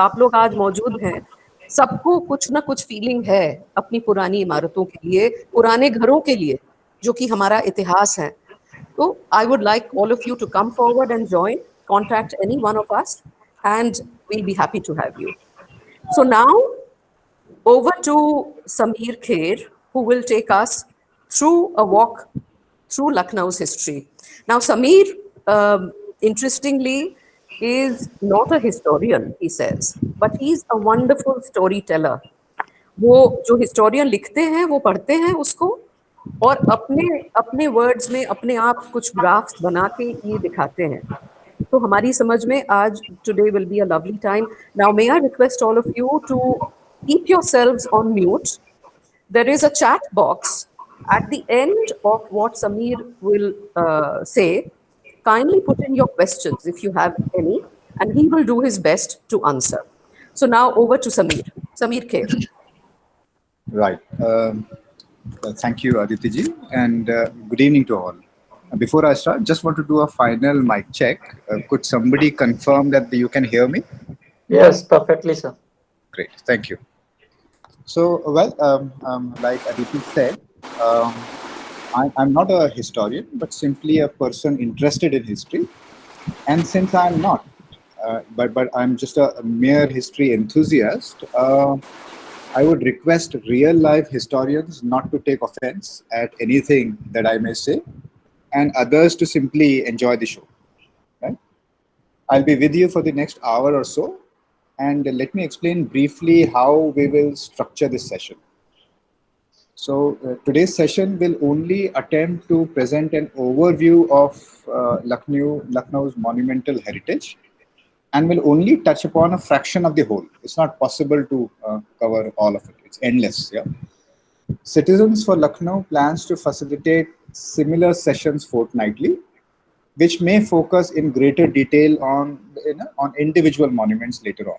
आप लोग आज मौजूद हैं, सबको कुछ ना कुछ फीलिंग है अपनी पुरानी इमारतों के लिए, पुराने घरों के लिए, जो कि हमारा इतिहास है. तो I would like all of you to come forward and join. Contact any one of us, and we'll be happy to have you. So now, over to Samir Kher, who will take us through a walk through Lucknow's history. Now, Samir, interestingly, is not a historian, he says, but he's a wonderful storyteller. वो जो historian लिखते हैं वो पढ़ते हैं उसको और अपने अपने वर्ड्स में अपने आप कुछ ग्राफ्स बना के ये दिखाते हैं. तो हमारी समझ में आज today will be a lovely time. Now may I request all of you to keep yourselves on mute. There is a chat box at the end of what Samir will say. Kindly put in your questions if you have any, and he will do his best to answer. So now over to Samir. Samir Kher. Right. Thank you, Aditi ji, and good evening to all. Before I start, just want to do a final mic check. Could somebody confirm that you can hear me? Yes, perfectly, sir. Great. Thank you. So, well, like Aditi said, I'm not a historian, but simply a person interested in history. And since I'm not, but I'm just a mere history enthusiast, I would request real life historians not to take offense at anything that I may say, and others to simply enjoy the show. Right? I'll be with you for the next hour or so, and let me explain briefly how we will structure this session. So today's session will only attempt to present an overview of Lucknow's monumental heritage, and will only touch upon a fraction of the whole. It's not possible to cover all of it. It's endless. Yeah. Citizens for Lucknow plans to facilitate similar sessions fortnightly, which may focus in greater detail on individual monuments later on.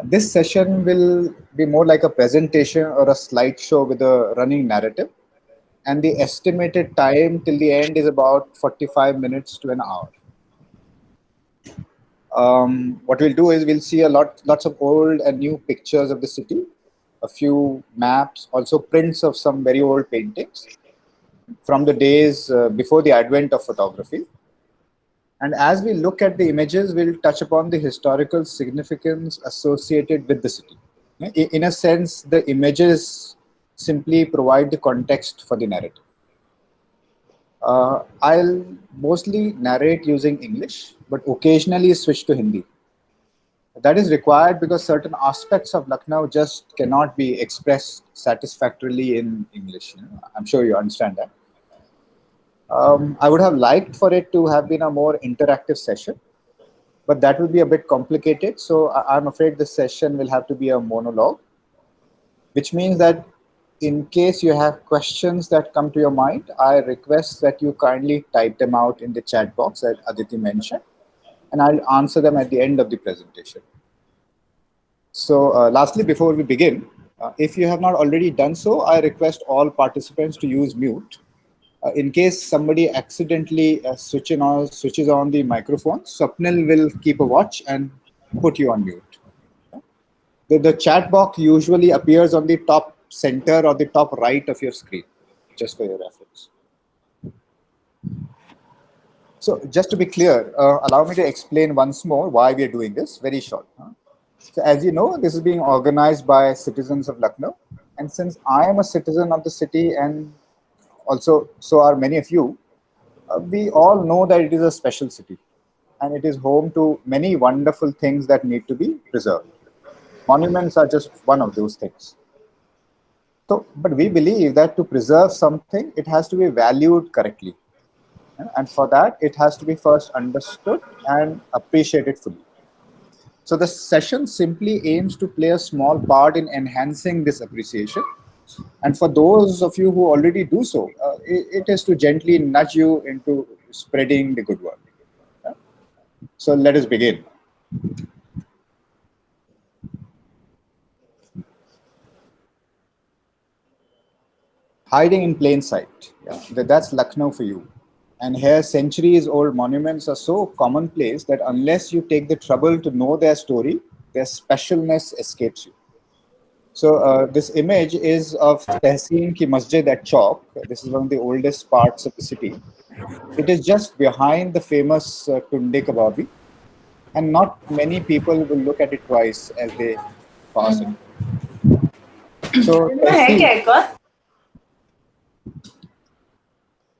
This session will be more like a presentation or a slideshow with a running narrative, and the estimated time till the end is about 45 minutes to an hour. What we'll do is we'll see lots of old and new pictures of the city, a few maps, also prints of some very old paintings from the days before the advent of photography. And as we look at the images, we'll touch upon the historical significance associated with the city. In a sense, the images simply provide the context for the narrative. I'll mostly narrate using English, but occasionally switch to Hindi. That is required because certain aspects of Lucknow just cannot be expressed satisfactorily in English. I'm sure you understand that. I would have liked for it to have been a more interactive session, but that will be a bit complicated. So I'm afraid the session will have to be a monologue, which means that in case you have questions that come to your mind, I request that you kindly type them out in the chat box that Aditi mentioned, and I'll answer them at the end of the presentation. So lastly, before we begin, if you have not already done so, I request all participants to use mute. In case somebody accidentally switches on the microphone, Swapnil will keep a watch and put you on mute. The chat box usually appears on the top center or the top right of your screen, just for your reference. So just to be clear, allow me to explain once more why we are doing this, very short. So as you know, this is being organized by citizens of Lucknow. And since I am a citizen of the city, and also so are many of you, we all know that it is a special city. And it is home to many wonderful things that need to be preserved. Monuments are just one of those things. So, but we believe that to preserve something, it has to be valued correctly. And for that, it has to be first understood and appreciated fully. So the session simply aims to play a small part in enhancing this appreciation. And for those of you who already do so, it is to gently nudge you into spreading the good word. So let us begin. Hiding in plain sight. Yeah, that's Lucknow for you. And here, centuries old monuments are so commonplace that unless you take the trouble to know their story, their specialness escapes you. So, this image is of Tehseen Ki Masjid at Chowk. This is one of the oldest parts of the city. It is just behind the famous Tunde Kababi, and not many people will look at it twice as they pass it. So, इनमें है क्या Tehseen, एक और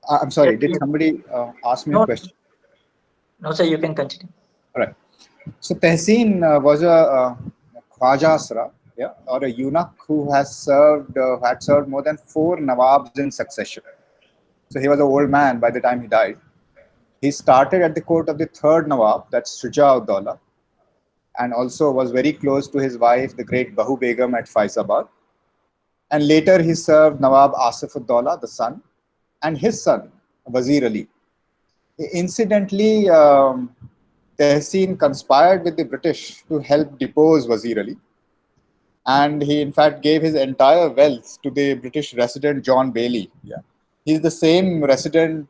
I'm Yes, sorry, did yes. somebody ask me a No, question? no, sir, you can continue. All right. So Tehseen was a Khwaja Asra, yeah, or a eunuch who had served more than four Nawabs in succession. So he was an old man by the time he died. He started at the court of the third Nawab, that's Shuja-ud-Dawla, and also was very close to his wife, the great Bahu Begum at Faizabad. And later he served Nawab Asif-ud-Dawla, the son, and his son, Wazir Ali. Incidentally, Tehseen conspired with the British to help depose Wazir Ali, and he in fact gave his entire wealth to the British resident John Bailey. Yeah, he's the same resident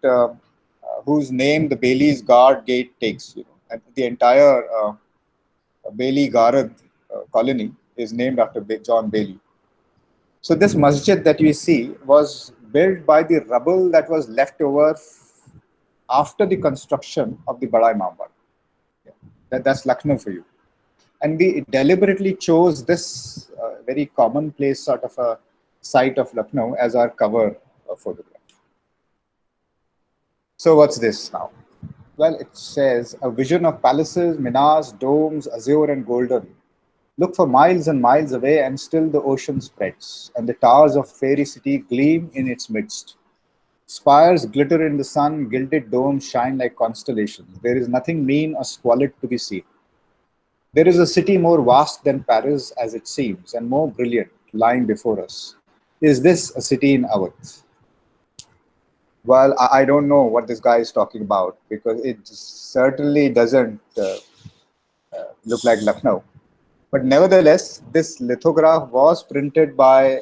whose name the Bailey's Guard Gate takes. And the entire Bailey Garad colony is named after John Bailey. So this masjid that you see was built by the rubble that was left over after the construction of the Bada Imam Bagh. Yeah. That's Lucknow for you. And we deliberately chose this very commonplace sort of a site of Lucknow as our cover photograph. So what's this now? Well, it says a vision of palaces, minars, domes, azure and golden. Look for miles and miles away, and still the ocean spreads, and the towers of fairy city gleam in its midst. Spires glitter in the sun, gilded domes shine like constellations. There is nothing mean or squalid to be seen. There is a city more vast than Paris as it seems, and more brilliant, lying before us. Is this a city in Awadh? Well, I don't know what this guy is talking about, because it certainly doesn't look like Lucknow. But nevertheless, this lithograph was printed by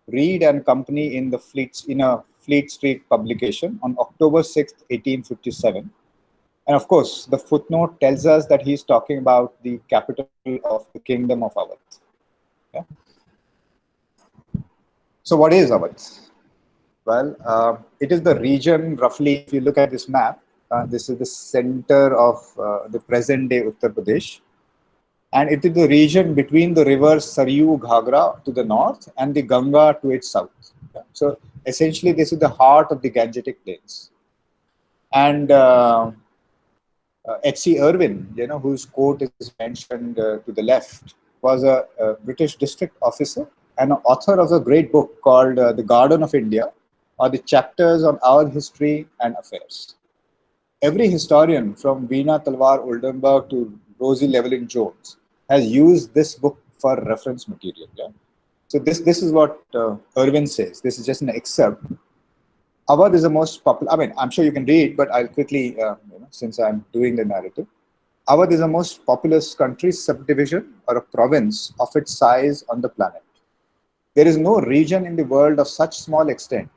Reed and Company in a Fleet Street publication on October 6th, 1857. And of course, the footnote tells us that he's talking about the capital of the kingdom of Awadh. Yeah? So what is Awadh? Well, it is the region, roughly, if you look at this map, this is the center of the present-day Uttar Pradesh. And it is the region between the rivers Saryu Ghagra to the north and the Ganga to its south. Yeah. So essentially, this is the heart of the Gangetic Plains. And H.C. Irwin, whose quote is mentioned to the left, was a British district officer and an author of a great book called The Garden of India, or the chapters on our history and affairs. Every historian, from Veena Talwar Oldenburg to Rosie Llewellyn Jones, has used this book for reference material. Yeah? So this is what Irwin says. This is just an excerpt. Awadh is the most popular. I mean, I'm sure you can read, but I'll quickly, since I'm doing the narrative. Awadh is the most populous country subdivision or a province of its size on the planet. There is no region in the world of such small extent,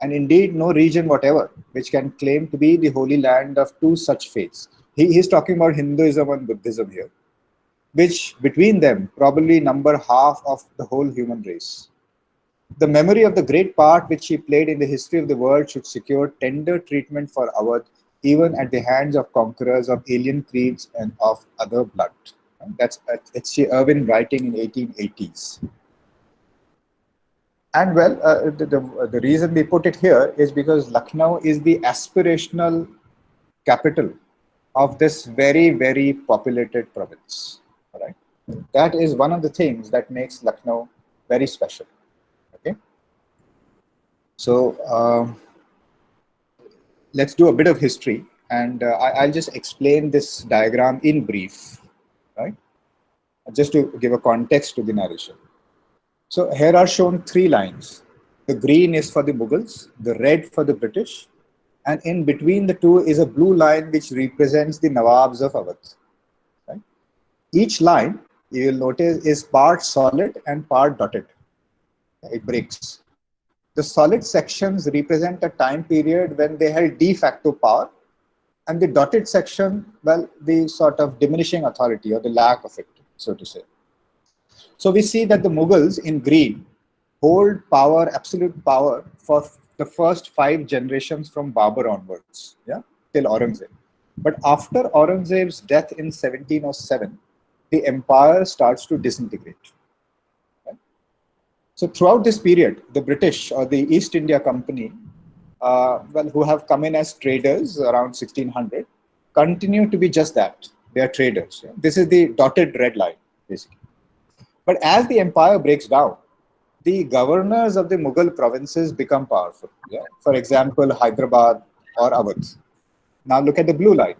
and indeed no region whatever, which can claim to be the holy land of two such faiths. He's talking about Hinduism and Buddhism here, which between them probably number half of the whole human race. The memory of the great part which he played in the history of the world should secure tender treatment for Awadh, even at the hands of conquerors of alien creeds and of other blood. And that's H.C. Irwin writing in 1880s. And well, the reason we put it here is because Lucknow is the aspirational capital of this very, very populated province. All right, that is one of the things that makes Lucknow very special. Okay, so let's do a bit of history, and I'll just explain this diagram in brief, right? Just to give a context to the narration. So here are shown three lines. The green is for the Mughals, the red for the British, and in between the two is a blue line which represents the Nawabs of Awadh. Right? Each line, you will notice, is part solid and part dotted. It breaks. The The solid sections represent a time period when they held de facto power, and the dotted section, well, the sort of diminishing authority or the lack of it, so to say. So we see that the Mughals in green hold power, absolute power, for the first 5 generations from Babur onwards, yeah, till Aurangzeb. But after Aurangzeb's death in 1707, the empire starts to disintegrate. Right? So throughout this period, the British or the East India Company, well, who have come in as traders around 1600, continue to be just that. They are traders. Yeah? This is the dotted red line, basically. But as the empire breaks down, the governors of the Mughal provinces become powerful. Yeah? For example, Hyderabad or Awadh. Now look at the blue line.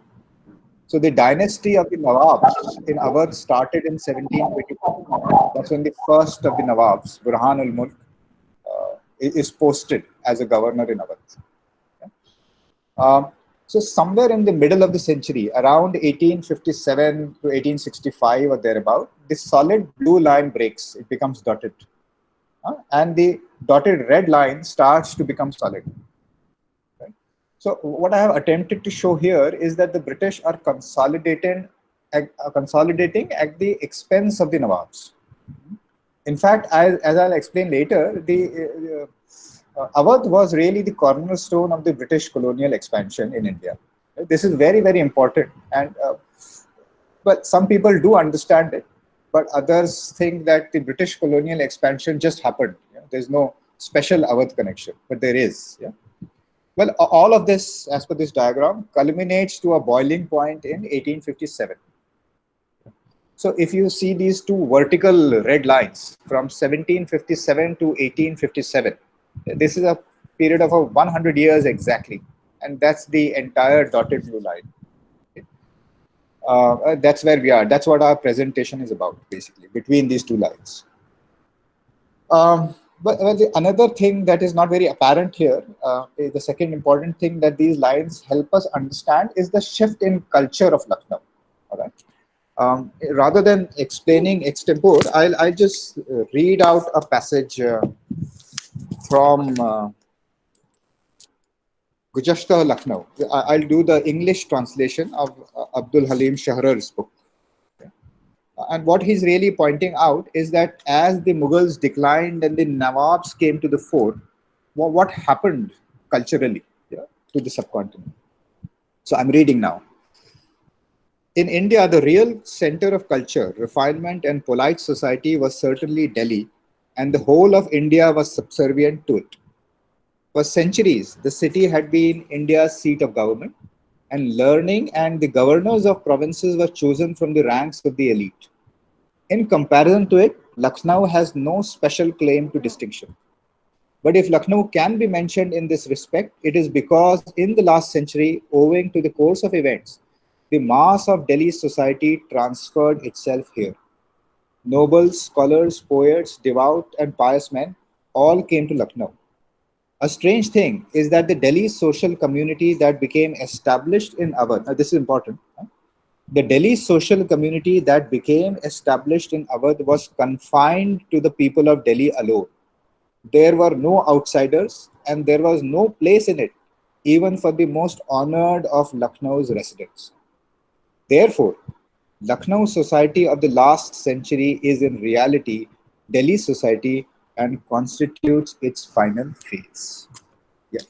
So the dynasty of the Nawabs in Awadh started in 1722. That's when the first of the Nawabs, Burhan ul Mulk, is posted as a governor in Awadh. So somewhere in the middle of the century, around 1857 to 1865 or thereabout, this solid blue line breaks. It becomes dotted. And the dotted red line starts to become solid. Right? So what I have attempted to show here is that the British are consolidating at the expense of the Nawabs. In fact, as I'll explain later, the Awadh was really the cornerstone of the British colonial expansion in India. This is very, very important. And but some people do understand it, but others think that the British colonial expansion just happened. Yeah? There's no special Awadh connection, but there is. Yeah? Well, all of this, as per this diagram, culminates to a boiling point in 1857. So if you see these two vertical red lines from 1757 to 1857, this is a period of 100 years exactly. And that's the entire dotted blue line. That's where we are. That's what our presentation is about, basically, between these two lines. But another thing that is not very apparent here, the second important thing that these lines help us understand is the shift in culture of Lucknow. All right. Rather than explaining extempore, I'll just read out a passage from Gujashta Lucknow. I'll do the English translation of Abdul Halim Shahrar's book. And what he's really pointing out is that as the Mughals declined and the Nawabs came to the fore, what happened culturally, yeah, to the subcontinent. So I'm reading now. In India, the real center of culture, refinement, and polite society was certainly Delhi, and the whole of India was subservient to it. For centuries, the city had been India's seat of government, and learning and the governors of provinces were chosen from the ranks of the elite. In comparison to it, Lucknow has no special claim to distinction. But if Lucknow can be mentioned in this respect, it is because in the last century, owing to the course of events, the mass of Delhi's society transferred itself here. Nobles, scholars, poets, devout and pious men all came to Lucknow. A strange thing is that the Delhi social community that became established in Awadh, this is important, the Delhi social community that became established in Awadh was confined to the people of Delhi alone. There were no outsiders and there was no place in it, even for the most honored of Lucknow's residents. Therefore, Lucknow society of the last century is in reality Delhi society and constitutes its final phase. Yeah.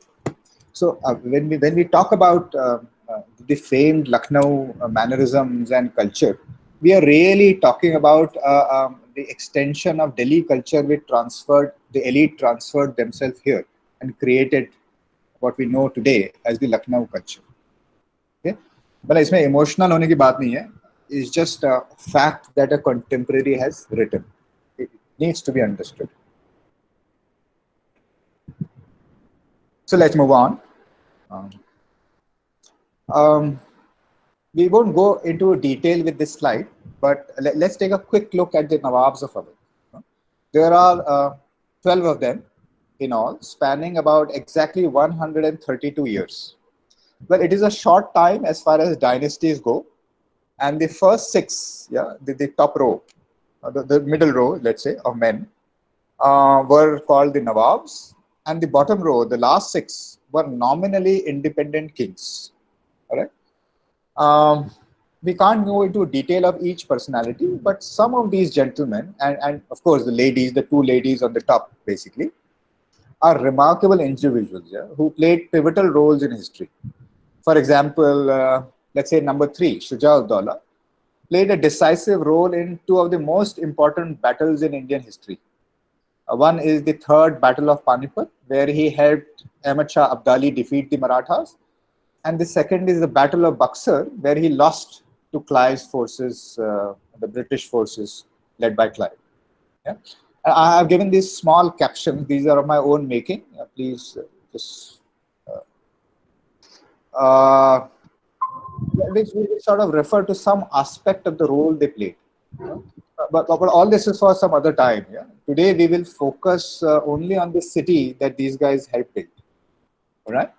So when we talk about the famed Lucknow mannerisms and culture, we are really talking about the extension of Delhi culture which transferred, the elite transferred themselves here and created what we know today as the Lucknow culture. Okay? But इसमें emotional होने की बात नहीं है. It's just a fact that a contemporary has written. It needs to be understood. So let's move on. We won't go into detail with this slide, but let's take a quick look at the Nawabs of Awadh. There are 12 of them in all, spanning about exactly 132 years. Well, it is a short time as far as dynasties go. And the first 6, yeah, the top row, the middle row, let's say, of men, were called the Nawabs. and the bottom row, the last six, were nominally independent kings. All right. Um, we can't go into detail of each personality, but some of these gentlemen, and of course the ladies, the two ladies on the top, basically, are remarkable individuals, yeah, who played pivotal roles in history. For example, let's say number three, Shuja-ud-Dawla, played a decisive role in two of the most important battles in Indian history. One is the Third Battle of Panipat, where he helped Ahmad Shah Abdali defeat the Marathas, and the second is the Battle of Buxar, where he lost to Clive's forces, the British forces led by Clive. Yeah? I have given these small captions. These are of my own making. Please just uh, which sort of refer to some aspect of the role they played. But all this is for some other time. Yeah? Today we will focus only on the city that these guys helped build. All right.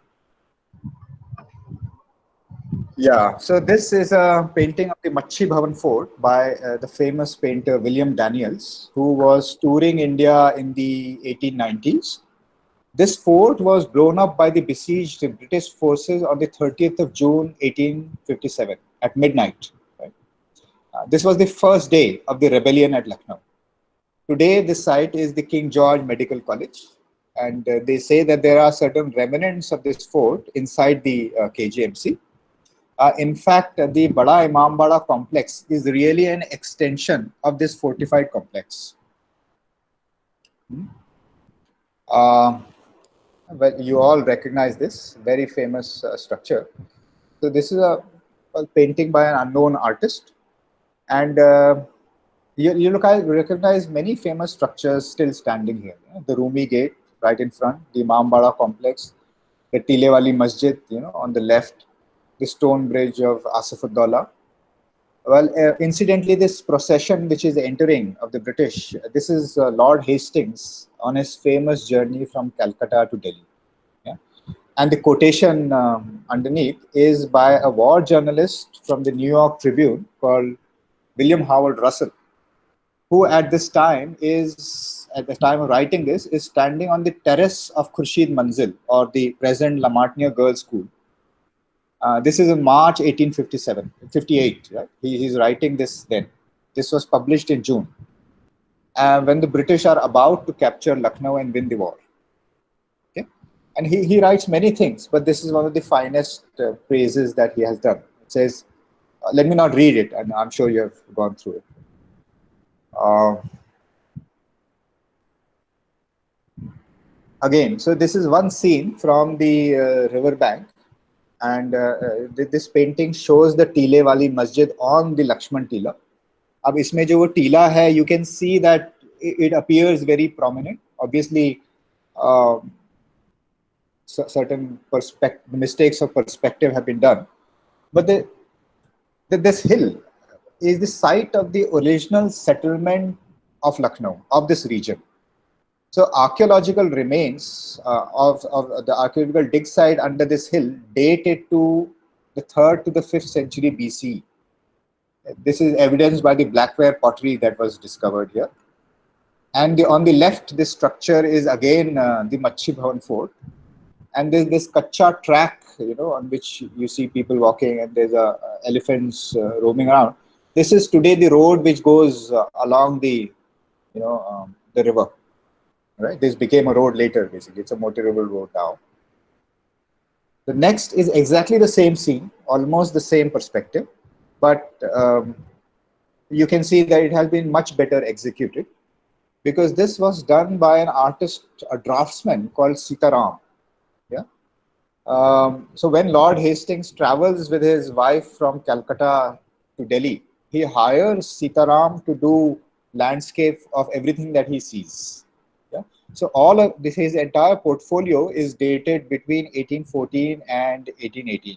Yeah, so this is a painting of the Machi Bhavan Fort by the famous painter William Daniels, who was touring India in the 1890s. This fort was blown up by the besieged British forces on the 30th of June 1857 at midnight. Right? This was the first day of the rebellion at Lucknow. Today, this site is the King George Medical College, and they say that there are certain remnants of this fort inside the KGMC. In fact, the Bada Imambara complex is really an extension of this fortified complex. Uh, well, you all recognize this very famous structure. So this is a painting by an unknown artist, and you recognize many famous structures still standing here. The Rumi Gate right in front, the Imambara complex, the Tilewali Masjid, on the left, the stone bridge of Asaf-ud-Dawla. Well, incidentally, this procession which is entering of the British, this is Lord Hastings on his famous journey from Calcutta to Delhi. Yeah? And the quotation underneath is by a war journalist from the New York Tribune called William Howard Russell, who at this time at the time of writing this, is standing on the terrace of Khurshid Manzil, or the present La Martiniere Girls' School. This is in March 1858, right? He's writing this then. This was published in June, when the British are about to capture Lucknow and win the war. Okay? And he writes many things, but this is one of the finest praises that he has done. It says, let me not read it, and I'm sure you have gone through it. Again, so this is one scene from the river bank, and this painting shows the Tile Wali Masjid on the Lakshman Tila. अब इसमें जो वो टीला है, you can see that it appears very prominent. Obviously, certain mistakes of perspective have been done, but this hill is the site of the original settlement of Lucknow, of this region. So archaeological remains of the archaeological dig site under this hill dated to the 3rd to the 5th century BC. This is evidenced by the blackware pottery that was discovered here. And on the left, this structure is again the Machi Bhavan Fort. And there's this kacha track, on which you see people walking, and there's elephants roaming around. This is today the road which goes along the river. Right? This became a road later, basically. It's a motorable road now. The next is exactly the same scene, almost the same perspective, but you can see that it has been much better executed, because this was done by an artist, a draftsman called Sitaram. Yeah. So when Lord Hastings travels with his wife from Calcutta to Delhi, he hires Sitaram to do landscape of everything that he sees. Yeah. So all of this, his entire portfolio is dated between 1814 and 1818.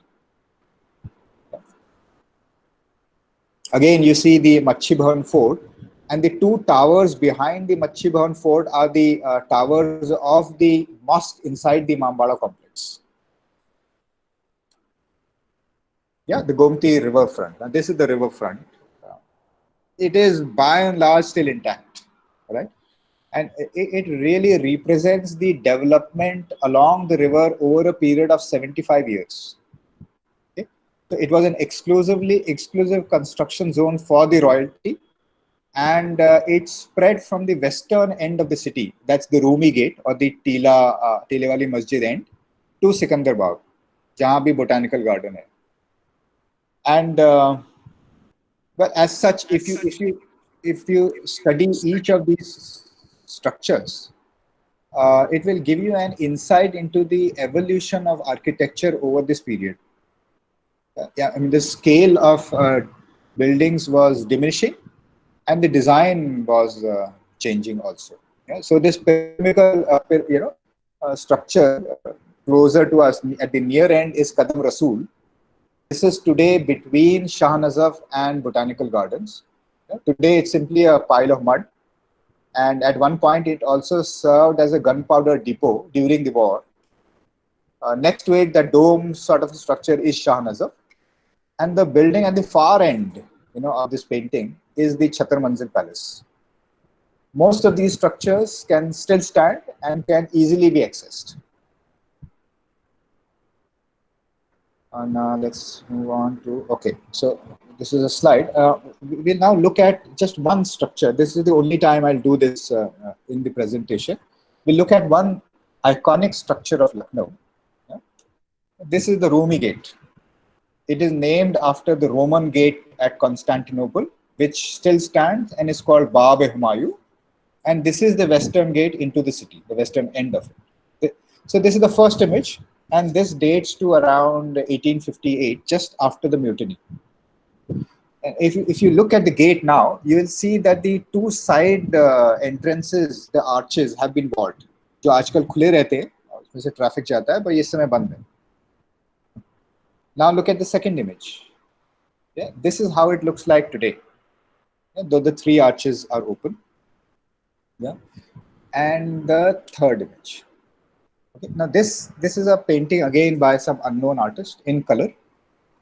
Again, you see the Machi Bhavan Fort, and the two towers behind the Machi Bhavan Fort are the towers of the mosque inside the Mambala complex. Yeah, the Gomti riverfront. Now, this is the riverfront. It is by and large still intact, right? and it really represents the development along the river over a period of 75 years. Okay? So it was an exclusive construction zone for the royalty, and it spread from the western end of the city, that's the Rumi Gate or the Tile Wali Masjid end, to Sikandar Bagh, जहाँ भी botanical garden है. And well, as such, if you study each of these structures, it will give you an insight into the evolution of architecture over this period. Yeah, I mean, the scale of buildings was diminishing, and the design was changing also. Yeah, so this pyramidal, structure closer to us at the near end is Kadam Rasool. This is today between Shah Nazaf and Botanical Gardens. Yeah, today it's simply a pile of mud, and at one point it also served as a gunpowder depot during the war. Next to it, the dome sort of structure is Shah Nazaf, and the building at the far end, of this painting is the Chhatar Manzil Palace. Most of these structures can still stand and can easily be accessed. Now let's move on to, okay, so this is a slide. We'll now look at just one structure. This is the only time I'll do this in the presentation. We'll look at one iconic structure of Lucknow. Yeah? This is the Rumi Gate. It is named after the Roman gate at Constantinople, which still stands and is called Bab-e-Humayun. And this is the western gate into the city, the western end of it. So this is the first image, and this dates to around 1858, just after the mutiny. And if you look at the gate now, you will see that the two side entrances, the arches, have been walled. जो आजकल खुले रहते हैं, उसमें से traffic जाता है, पर ये समय बंद है. Now look at the second image. Yeah, this is how it looks like today. Yeah, though the three arches are open. Yeah, and the third image. Okay, now this is a painting again by some unknown artist in color,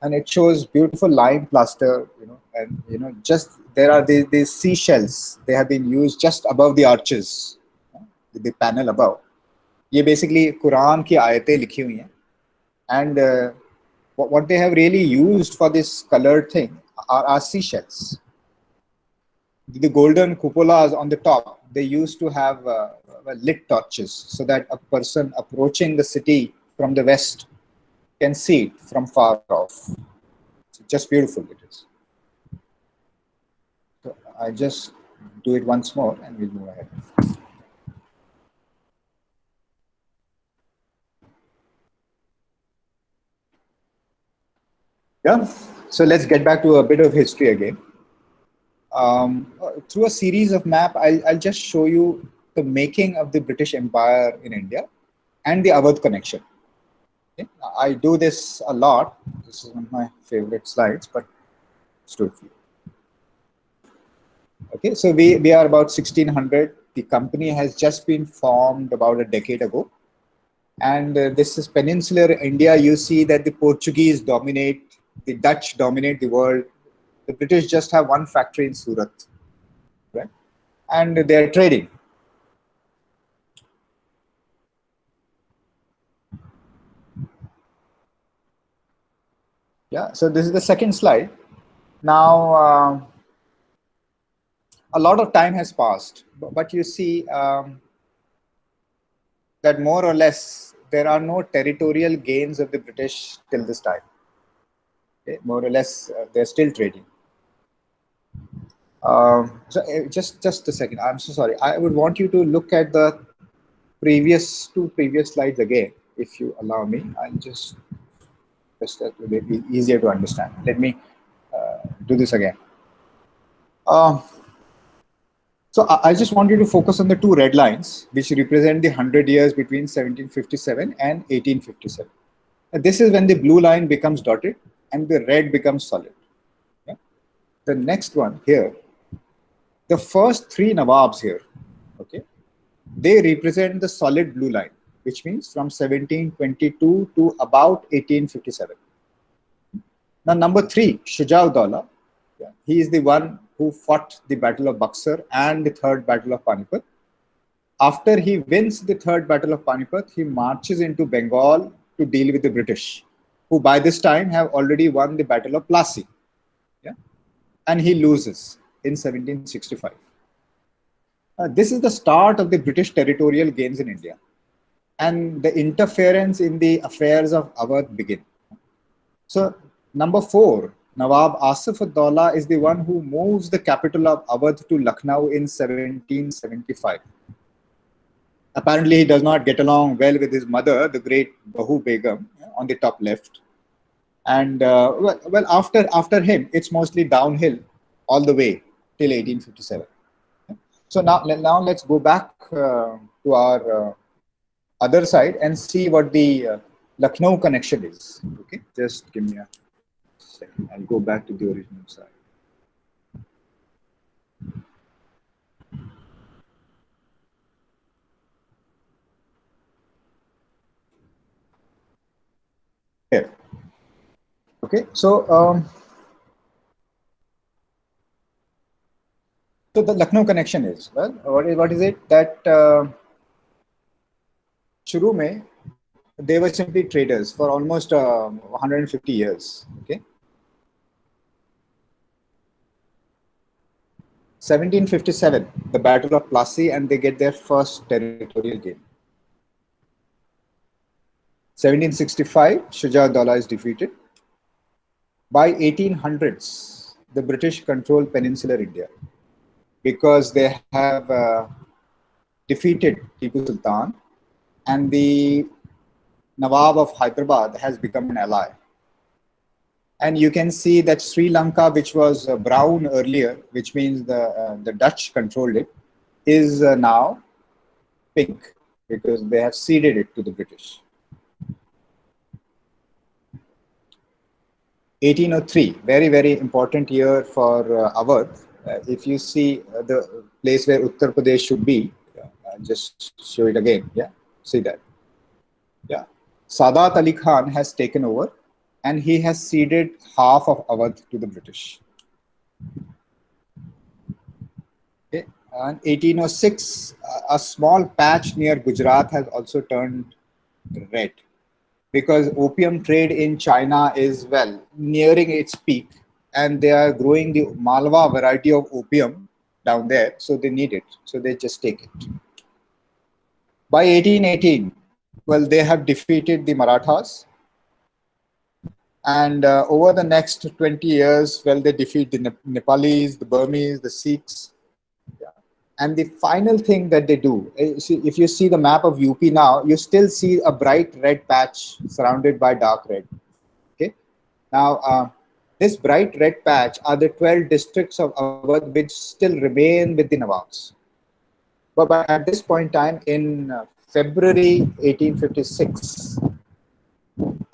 and it shows beautiful lime plaster. And just there are these seashells. They have been used just above the arches, the panel above. ये basically Quran की आयतें लिखी हुई हैं, and what they have really used for this colored thing are seashells. The golden cupolas on the top, they used to have lit torches so that a person approaching the city from the west can see it from far off. So just beautiful it is. So I just do it once more and we'll move ahead. Yeah, so let's get back to a bit of history again. Through a series of maps, I'll just show you the making of the British Empire in India and the Awadh connection. Okay? I do this a lot. This is one of my favorite slides, but let's do it for you. Okay, so we are about 1600. The company has just been formed about a decade ago. And this is peninsular India. You see that the Portuguese dominate, the Dutch dominate the world. The British just have one factory in Surat, right? And they are trading. Yeah, so this is the second slide. Now, a lot of time has passed, but you see that more or less there are no territorial gains of the British till this time. Okay? More or less, they're still trading. Just a second. I'm so sorry. I would want you to look at the two previous slides again, if you allow me. I'll just that will be easier to understand. Let me do this again. So I just want you to focus on the two red lines, which represent the 100 years between 1757 and 1857. This is when the blue line becomes dotted and the red becomes solid. Yeah? The next one here, the first three Nawabs here, okay, they represent the solid blue line, which means from 1722 to about 1857. Now, number three, Shuja-ud-Dawla, he is the one who fought the Battle of Buxar and the Third Battle of Panipat. After he wins the third battle of Panipat, he marches into Bengal to deal with the British, who by this time have already won the Battle of Plassey. Yeah? And he loses in 1765. This is the start of the British territorial gains in India, and the interference in the affairs of Awadh begin. So, number 4, Nawab Asif ud-Daula is the one who moves the capital of Awadh to Lucknow in 1775. Apparently, he does not get along well with his mother, the great Bahu Begum, on the top left. And after him, it's mostly downhill all the way till 1857. So now let's go back to our other side and see what the Lucknow connection is. Okay, just give me a second. I'll go back to the original side. Here. Okay, so the Lucknow connection is, well, what is it that Shuru mein, they were simply traders for almost 150 years. Okay, 1757, the Battle of Plassey, and they get their first territorial gain. 1765, Shuja ud-Daula is defeated. By 1800s, the British control peninsular India because they have defeated Tipu Sultan, and the Nawab of Hyderabad has become an ally. And you can see that Sri Lanka, which was brown earlier, which means the Dutch controlled it, is now pink because they have ceded it to the British. 1803, very, very important year for Awadh. If you see the place where Uttar Pradesh should be, just show it again. Yeah, see that. Yeah, Sadat Ali Khan has taken over, and he has ceded half of Awadh to the British. Okay. And 1806, a small patch near Gujarat has also turned red because opium trade in China is, well, nearing its peak, and they are growing the Malwa variety of opium down there, so they need it, so they just take it. By 1818, well, they have defeated the Marathas, and over the next 20 years, well, they defeat the Nepalis, the Burmese, the Sikhs. Yeah. And the final thing that they do, if you see the map of UP now, you still see a bright red patch surrounded by dark red. Okay. Now, this bright red patch are the 12 districts of Awadh which still remain with the Nawabs. But at this point in time, in February 1856,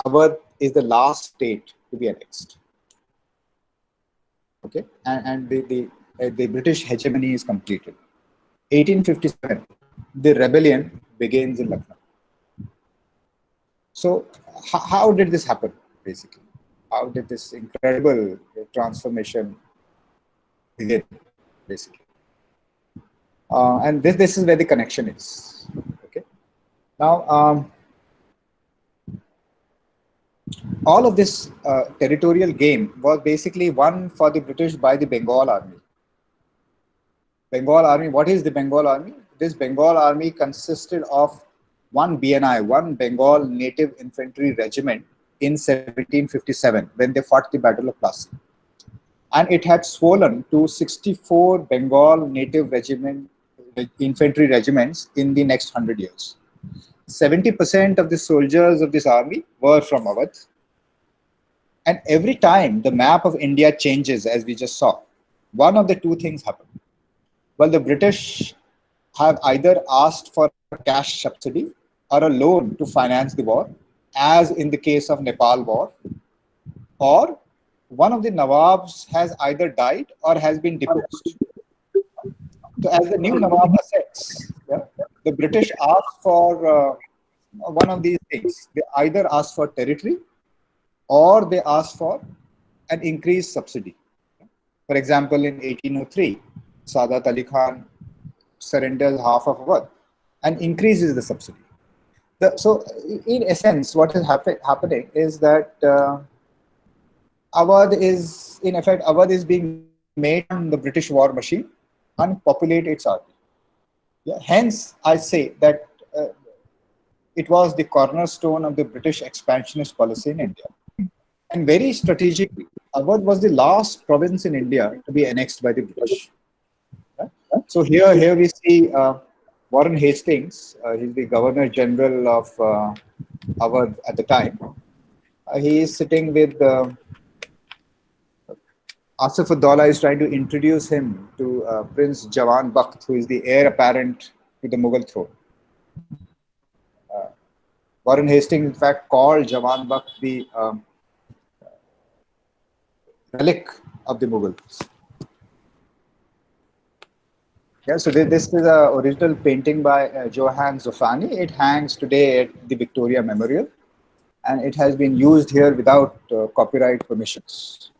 Awadh is the last state to be annexed. Okay, and the British hegemony is completed. 1857, the rebellion begins in Lucknow. So, how did this happen, basically? How did this incredible transformation begin, basically? And this is where the connection is. Okay. Now, all of this territorial gain was basically won for the British by the Bengal Army. Bengal Army, what is the Bengal Army? This Bengal Army consisted of one BNI, one Bengal Native Infantry Regiment in 1757 when they fought the Battle of Plassey. And it had swollen to 64 Bengal Native Infantry regiments in the next 100 years. 70% of the soldiers of this army were from Awadh. And every time the map of India changes, as we just saw, one of the two things happen. Well, the British have either asked for a cash subsidy or a loan to finance the war, as in the case of Nepal war, or one of the Nawabs has either died or has been deposed. So as the new Nawab ascends, yeah, the British ask for one of these things. They either ask for territory or they ask for an increased subsidy. For example, in 1803, Sadat Ali Khan surrenders half of Awadh. and increases the subsidy. So, in essence, what is happening is that Awadh is being made to run the British war machine and populate its army. Yeah. Hence, I say that it was the cornerstone of the British expansionist policy in India. And very strategically, Awadh was the last province in India to be annexed by the British. Right? So here we see Warren Hastings. He's the Governor General of Awadh at the time. He is sitting with Asif Ud-Daula is trying to introduce him to Prince Jawan Bakht, who is the heir apparent to the Mughal throne. Warren Hastings, in fact, called Jawan Bakht the relic of the Mughals. Yeah, so this is a original painting by Johann Zofani. It hangs today at the Victoria Memorial, and it has been used here without copyright permissions.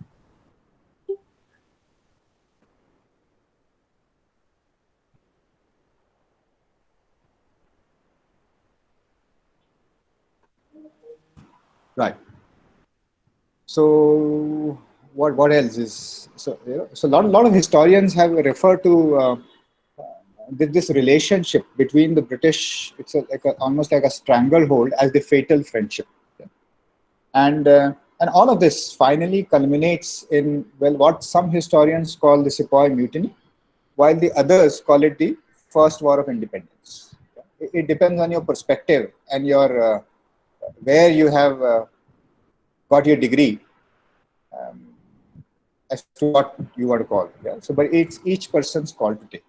Right. So what else is so? So a lot of historians have referred to this relationship between the British. It's almost like a stranglehold as the fatal friendship, and all of this finally culminates in, well, what some historians call the Sepoy Mutiny, while the others call it the First War of Independence. It depends on your perspective and your where you have got your degree as to what you want to call. Yeah? So, but it's each person's call to take.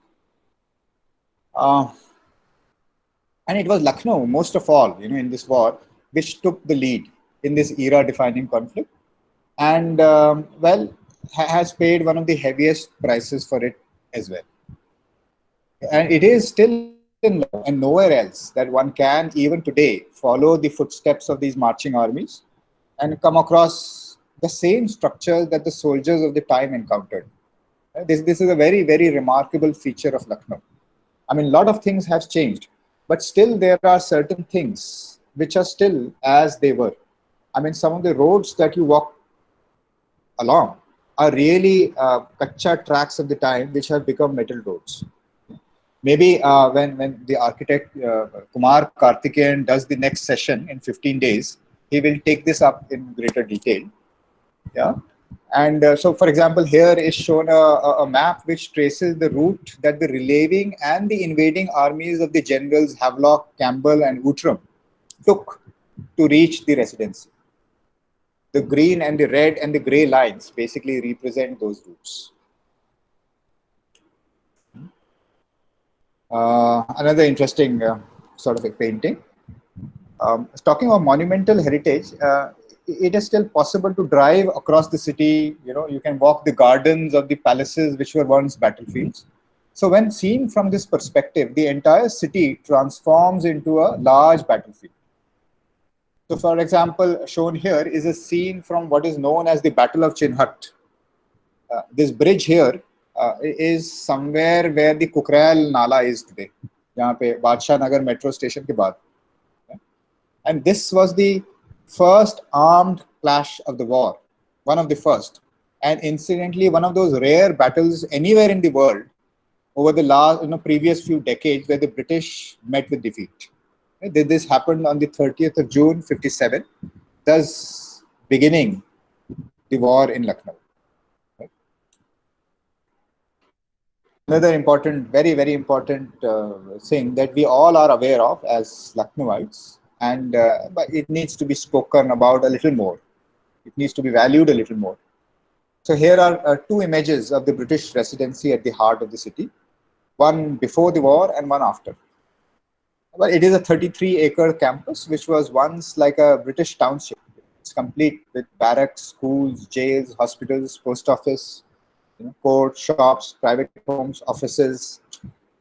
Uh, and it was Lucknow, most of all, in this war, which took the lead in this era-defining conflict, and has paid one of the heaviest prices for it as well. And it is still in Lucknow and nowhere else that one can, even today, follow the footsteps of these marching armies and come across the same structures that the soldiers of the time encountered. This is a very, very remarkable feature of Lucknow. I mean, a lot of things have changed, but still there are certain things which are still as they were. I mean, some of the roads that you walk along are really kacha tracks of the time which have become metal roads. Maybe when the architect Kumar Karthikeyan does the next session in 15 days, he will take this up in greater detail. Yeah. And so, for example, here is shown a map which traces the route that the relieving and the invading armies of the generals Havelock, Campbell, and Outram took to reach the residency. The green and the red and the grey lines basically represent those routes. Another interesting sort of a painting. Talking of monumental heritage, it is still possible to drive across the city. You can walk the gardens of the palaces which were once battlefields. So when seen from this perspective, the entire city transforms into a large battlefield. So, for example, shown here is a scene from what is known as the Battle of Chinhat. This bridge here is somewhere where the Kukrail Nala is today, यहाँ पे Badshah Nagar metro station के बाद. And this was the first armed clash of the war, one of the first, and incidentally one of those rare battles anywhere in the world over the previous few decades where the British met with defeat. This happened on the 30th of June, 57, thus beginning the war in Lucknow. Another important, very, very important thing that we all are aware of as Lucknowites, and but it needs to be spoken about a little more. It needs to be valued a little more. So here are two images of the British residency at the heart of the city, one before the war and one after. Well, it is a 33-acre campus, which was once like a British township. It's complete with barracks, schools, jails, hospitals, post office, courts, shops, private homes, offices.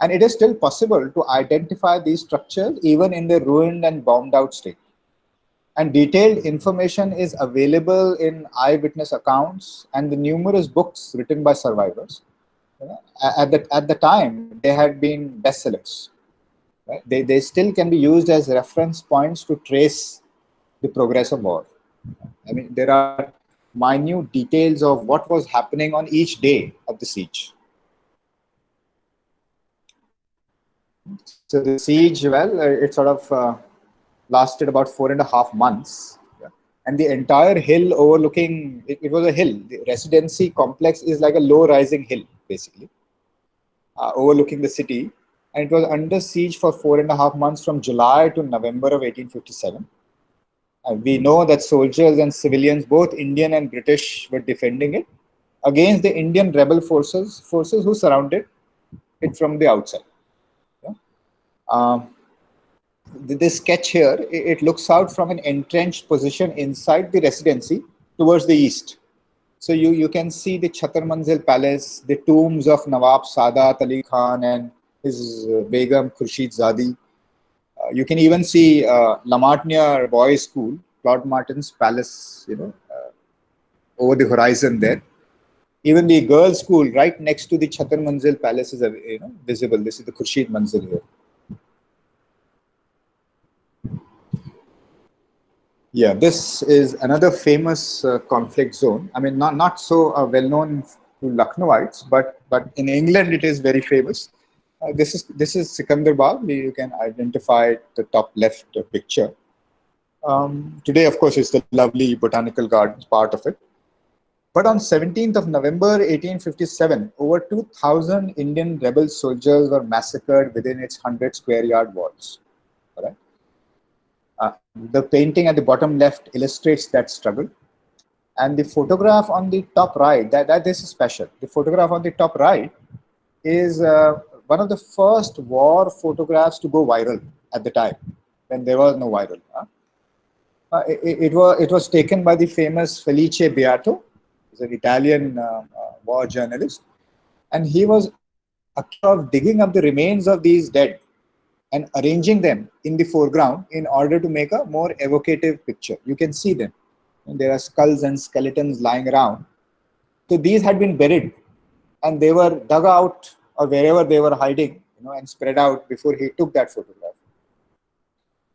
And it is still possible to identify these structures even in their ruined and bombed out state. And detailed information is available in eyewitness accounts and the numerous books written by survivors. At the time, they had been bestsellers. Right? They still can be used as reference points to trace the progress of war. I mean, there are minute details of what was happening on each day of the siege. So the siege, well, it sort of lasted about 4.5 months. Yeah. And the entire hill overlooking, it was a hill. The residency complex is like a low rising hill, basically, overlooking the city. And it was under siege for 4.5 months from July to November of 1857. We know that soldiers and civilians, both Indian and British, were defending it against the Indian rebel forces who surrounded it from the outside. Yeah. Um, this sketch here, it looks out from an entrenched position inside the residency towards the east. So you can see the Chhatar Manzil Palace, the tombs of Nawab Sadat Ali Khan and his Begum Khurshid Zadi. You can even see Lamartine Boys School, Claude Martin's palace, over the horizon there. Even the girls' school right next to the Chhatar Manzil Palace is visible. This is the Khurshid Manzil here. Yeah, this is another famous conflict zone. I mean, not so well known to Lucknowites, but in England it is very famous. This is Sikandarbad. You can identify the top left picture. Today, of course, it's the lovely botanical gardens part of it. But on 17th of November 1857, over 2,000 Indian rebel soldiers were massacred within its 100 square yard walls. All right. The painting at the bottom left illustrates that struggle. And the photograph on the top right, that this is special. The photograph on the top right is one of the first war photographs to go viral at the time, when there was no viral. It was taken by the famous Felice Beato. He's an Italian war journalist, and he was accused of digging up the remains of these dead and arranging them in the foreground in order to make a more evocative picture. You can see them. And there are skulls and skeletons lying around. So these had been buried, and they were dug out or wherever they were hiding, and spread out before he took that photograph.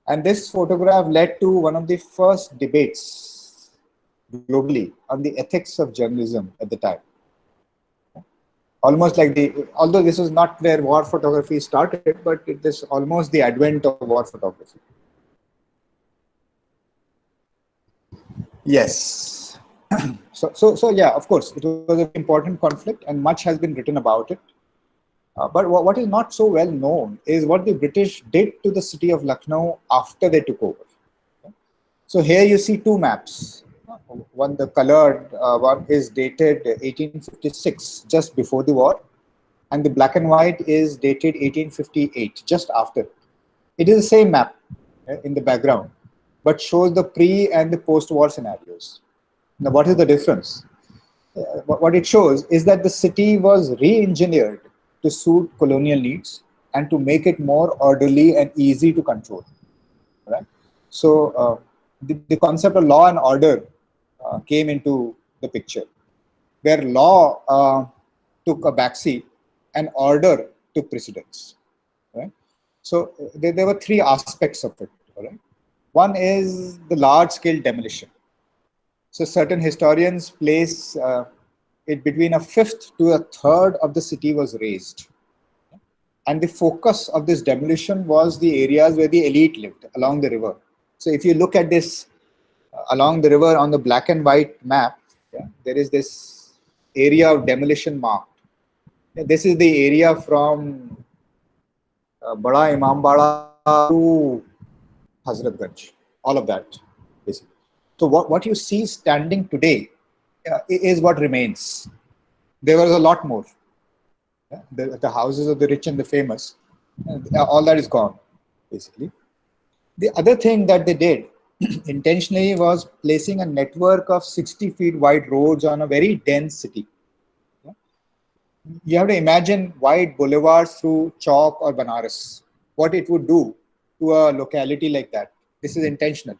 And this photograph led to one of the first debates globally on the ethics of journalism at the time. Almost like although this was not where war photography started, but it is almost the advent of war photography. Yes. So yeah, of course, it was an important conflict and much has been written about it. But what is not so well known is what the British did to the city of Lucknow after they took over. So here you see two maps. One, the colored one, is dated 1856, just before the war, and the black and white is dated 1858, just after. It is the same map in the background, but shows the pre and the post-war scenarios. Now, what is the difference? What it shows is that the city was re-engineered to suit colonial needs and to make it more orderly and easy to control. Right? So the concept of law and order came into the picture, where law took a backseat and order took precedence. Right? So there were three aspects of it. Right? One is the large-scale demolition. So certain historians place it between a fifth to a third of the city was razed. And the focus of this demolition was the areas where the elite lived along the river. So if you look at this along the river on the black and white map, there is this area of demolition marked. This is the area from Bada Imambara to Hazratganj, all of that, basically. So what you see standing today is what remains. There was a lot more. The houses of the rich and the famous, all that is gone, basically. The other thing that they did intentionally was placing a network of 60 feet wide roads on a very dense city. You have to imagine wide boulevards through Chowk or Banaras, what it would do to a locality like that. This is intentional.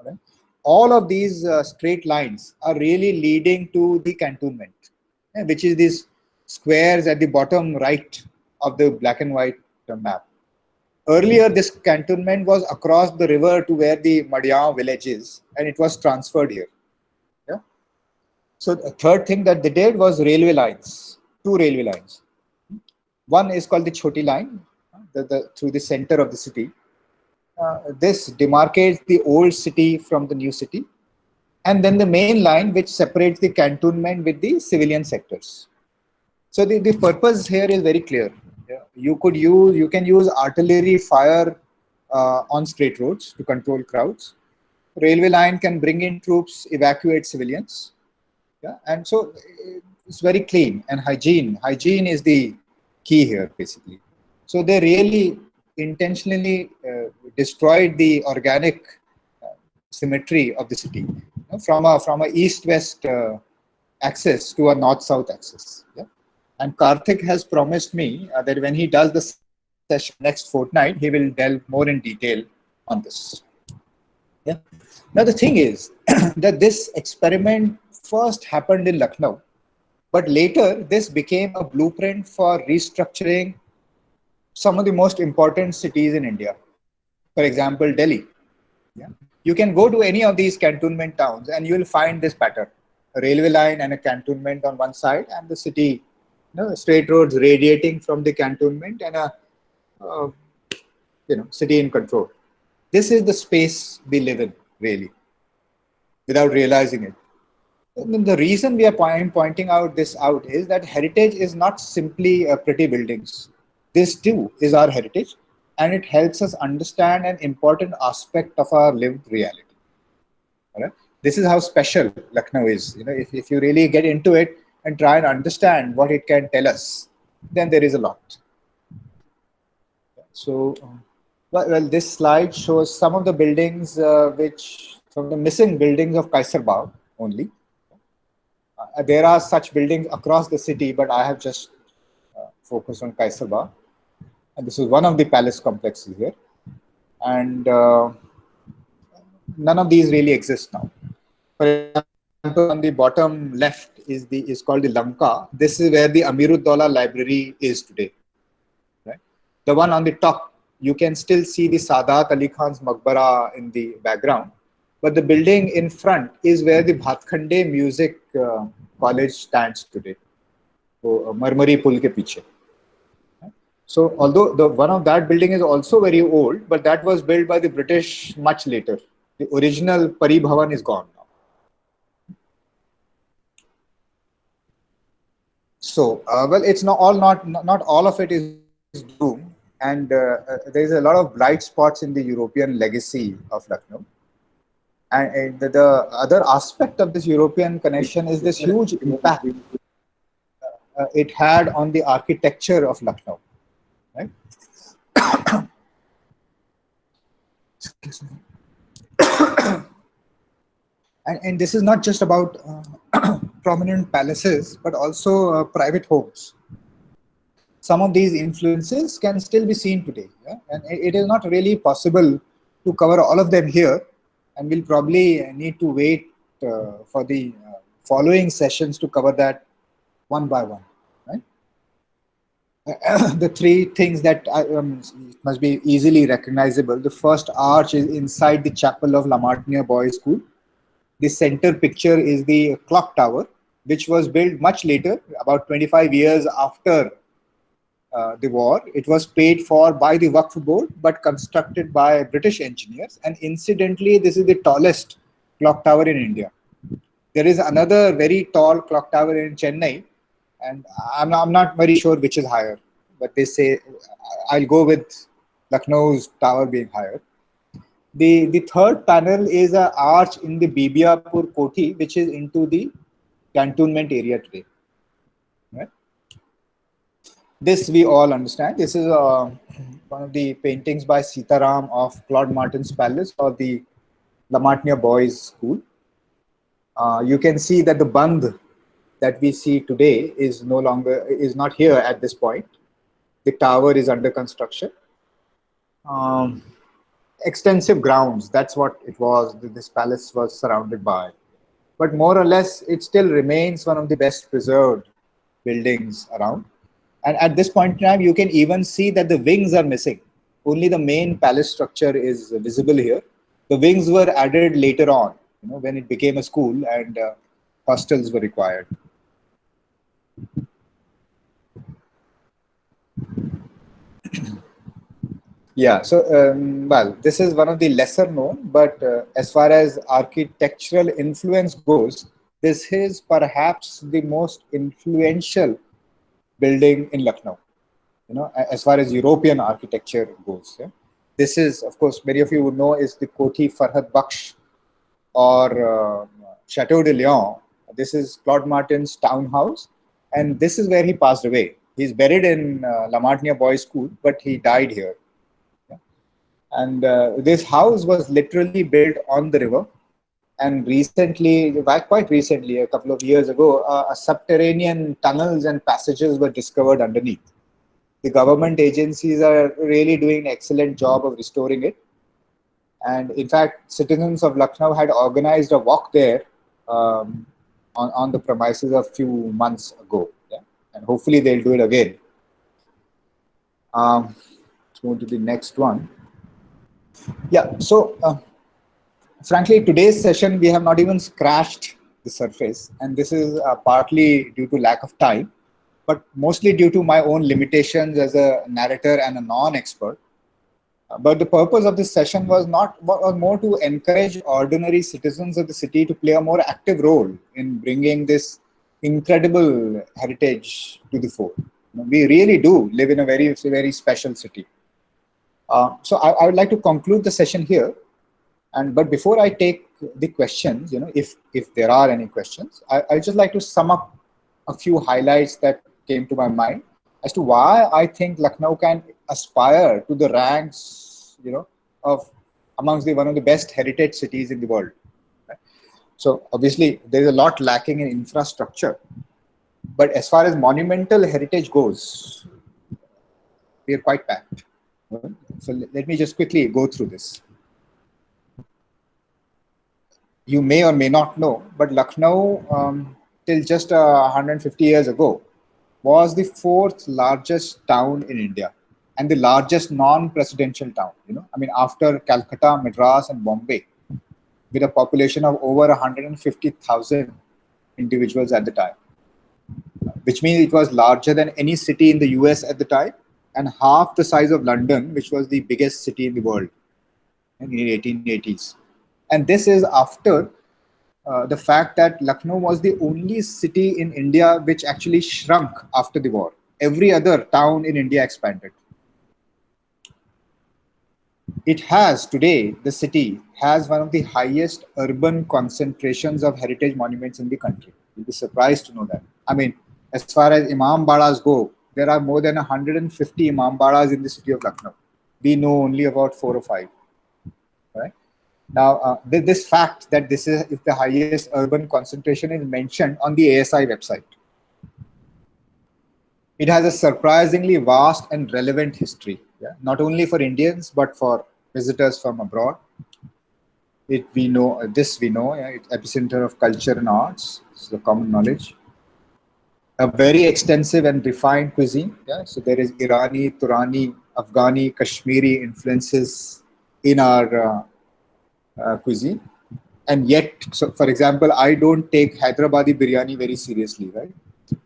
Right? All of these straight lines are really leading to the cantonment, which is these squares at the bottom right of the black and white map. Earlier, this cantonment was across the river to where the Madhya village is, and it was transferred here. Yeah. So the third thing that they did was railway lines, two railway lines. One is called the Choti line, through the center of the city. This demarcates the old city from the new city, and then the main line which separates the cantonment with the civilian sectors. So the purpose here is very clear. Yeah. You can use artillery fire on straight roads to control crowds. Railway line can bring in troops, evacuate civilians. Yeah, and so it's very clean and hygiene. Hygiene is the key here, basically. So they really intentionally destroyed the organic symmetry of the city, from a east-west axis to a north-south axis. Yeah? And Karthik has promised me that when he does the session next fortnight, he will delve more in detail on this. Yeah. Now the thing is that this experiment first happened in Lucknow, but later this became a blueprint for restructuring some of the most important cities in India. For example, Delhi. Yeah. You can go to any of these cantonment towns and you will find this pattern: a railway line and a cantonment on one side, and the city, straight roads radiating from the cantonment, and a uh, city in control. This is the space we live in, really, without realizing it. And the reason we are pointing out this out is that heritage is not simply pretty buildings. This too is our heritage, and it helps us understand an important aspect of our lived reality. All right? This is how special Lucknow is. If you really get into it and try and understand what it can tell us, then there is a lot. So, well, this slide shows some of the buildings some of the missing buildings of Kaisarbagh only. There are such buildings across the city, but I have just focused on Kaisarbagh. And this is one of the palace complexes here. And none of these really exist now. For example, on the bottom left is called the Lanka. This is where the Amiruddaulah Library is today. Right? The one on the top, you can still see the Sadat Ali Khan's Maqbara in the background. But the building in front is where the Bhatkhande Music College stands today. So, Marmari Pul ke piche. So, although the one of that building is also very old, but that was built by the British much later. The original Pari Bhavan is gone now. So, well, it's not all of it is doom, and there is a lot of bright spots in the European legacy of Lucknow. And the other aspect of this European connection is this huge impact it had on the architecture of Lucknow. Right? Excuse me. And this is not just about prominent palaces, but also private homes. Some of these influences can still be seen today. Yeah? And it is not really possible to cover all of them here. And we'll probably need to wait for the following sessions to cover that one by one. Right? The three things that must be easily recognizable. The first arch is inside the chapel of Lamartine Boys School. The center picture is the clock tower, which was built much later, about 25 years after the war. It was paid for by the Waqf board, but constructed by British engineers. And incidentally, this is the tallest clock tower in India. There is another very tall clock tower in Chennai, and I'm not very sure which is higher, but they say I'll go with Lucknow's tower being higher. The third panel is an arch in the Bibiapur Koti, which is into the cantonment area today. Right? This we all understand. This is one of the paintings by Sitaram of Claude Martin's Palace or the Lamartine Boys School. You can see that the Bandh that we see today is not here at this point. The tower is under construction. Extensive grounds, that's what it was, this palace was surrounded by. But more or less, it still remains one of the best preserved buildings around. And at this point in time, you can even see that the wings are missing. Only the main palace structure is visible here. The wings were added later on, when it became a school and hostels were required. Yeah, so well, this is one of the lesser known, but as far as architectural influence goes, this is perhaps the most influential building in Lucknow. As far as European architecture goes. Yeah? This is, of course, many of you would know, is the Koti Farhad Baksh or Chateau de Lyon. This is Claude Martin's townhouse, and this is where he passed away. He's buried in La Martiniere Boys School, but he died here. Yeah? And this house was literally built on the river. And recently, quite recently, a couple of years ago, subterranean tunnels and passages were discovered underneath. The government agencies are really doing an excellent job of restoring it. And in fact, citizens of Lucknow had organized a walk there um, on the premises a few months ago. Yeah? And hopefully they'll do it again. Let's go to the next one. Yeah, so frankly, today's session, we have not even scratched the surface. And this is partly due to lack of time, but mostly due to my own limitations as a narrator and a non-expert. But the purpose of this session was more to encourage ordinary citizens of the city to play a more active role in bringing this incredible heritage to the fore. We really do live in a very, very special city. So I would like to conclude the session here. But before I take the questions, if there are any questions, I just like to sum up a few highlights that came to my mind as to why I think Lucknow can aspire to the ranks, of amongst one of the best heritage cities in the world. Right? So obviously there is a lot lacking in infrastructure, but as far as monumental heritage goes, we are quite packed. So let me just quickly go through this. You may or may not know, but Lucknow, till just 150 years ago, was the fourth largest town in India and the largest non-presidential town. I mean, after Calcutta, Madras, and Bombay, with a population of over 150,000 individuals at the time, which means it was larger than any city in the US at the time and half the size of London, which was the biggest city in the world in the 1880s. And this is after the fact that Lucknow was the only city in India which actually shrunk after the war. Every other town in India expanded. It has today, the city has one of the highest urban concentrations of heritage monuments in the country. You'll be surprised to know that. I mean, as far as Imam Badas go, there are more than 150 Imam Badas in the city of Lucknow. We know only about 4 or 5. Right? Now, this fact that this is the highest urban concentration is mentioned on the ASI website. It has a surprisingly vast and relevant history, not only for Indians, but for visitors from abroad. We know, it's epicenter of culture and arts. It's the common knowledge. A very extensive and refined cuisine. So there is Irani, Turani, Afghani, Kashmiri influences in our cuisine. And yet, so for example, I don't take Hyderabadi biryani very seriously, right?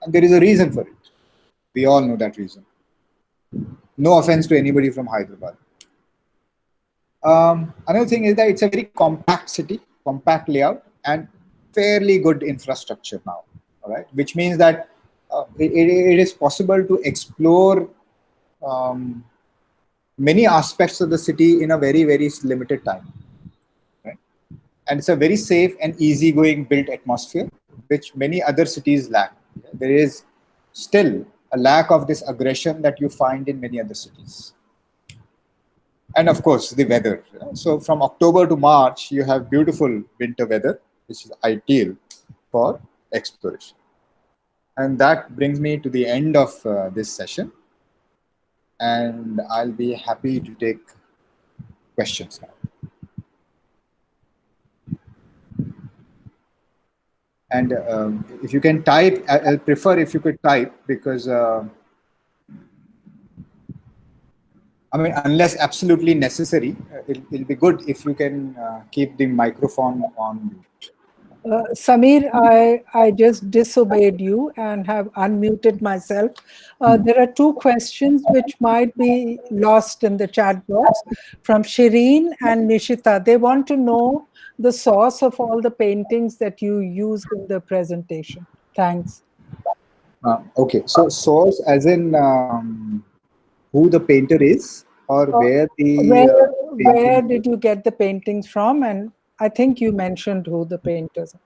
And there is a reason for it. We all know that reason. No offense to anybody from Hyderabad. Another thing is that it's a very compact city, compact layout, and fairly good infrastructure now. All right, which means that it is possible to explore many aspects of the city in a very, very limited time. Right? And it's a very safe and easygoing built atmosphere, which many other cities lack. There is still a lack of this aggression that you find in many other cities. And of course, the weather. So from October to March, you have beautiful winter weather, which is ideal for exploration. And that brings me to the end of this session. And I'll be happy to take questions now. And if you can type, I'll prefer if you could type, because I mean, unless absolutely necessary, it'll be good if you can keep the microphone on mute. Samir, I just disobeyed you and have unmuted myself. There are two questions which might be lost in the chat box from Shireen and Nishita. They want to know the source of all the paintings that you used in the presentation. Thanks. Okay, so source as in who the painter is or Uh, where the where painting. where did you get the paintings from? And I think you mentioned who the painters are.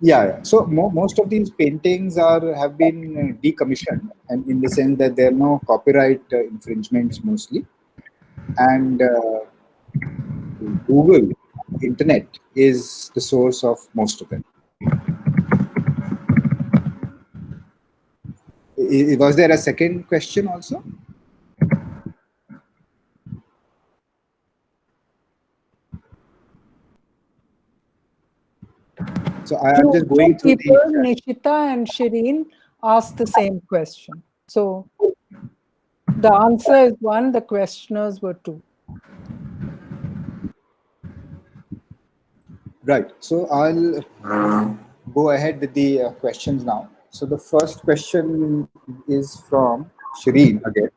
Yeah, yeah. So most of these paintings have been decommissioned, and in the sense that there are no copyright infringements mostly, and Google, internet is the source of most of them. Was there a second question also? So I'm Two, just two going through the people, chat. Nishita and Shireen, asked the same question. So the answer is one, the questioners were two. Right. So I'll go ahead with the questions now. So the first question is from Shireen again,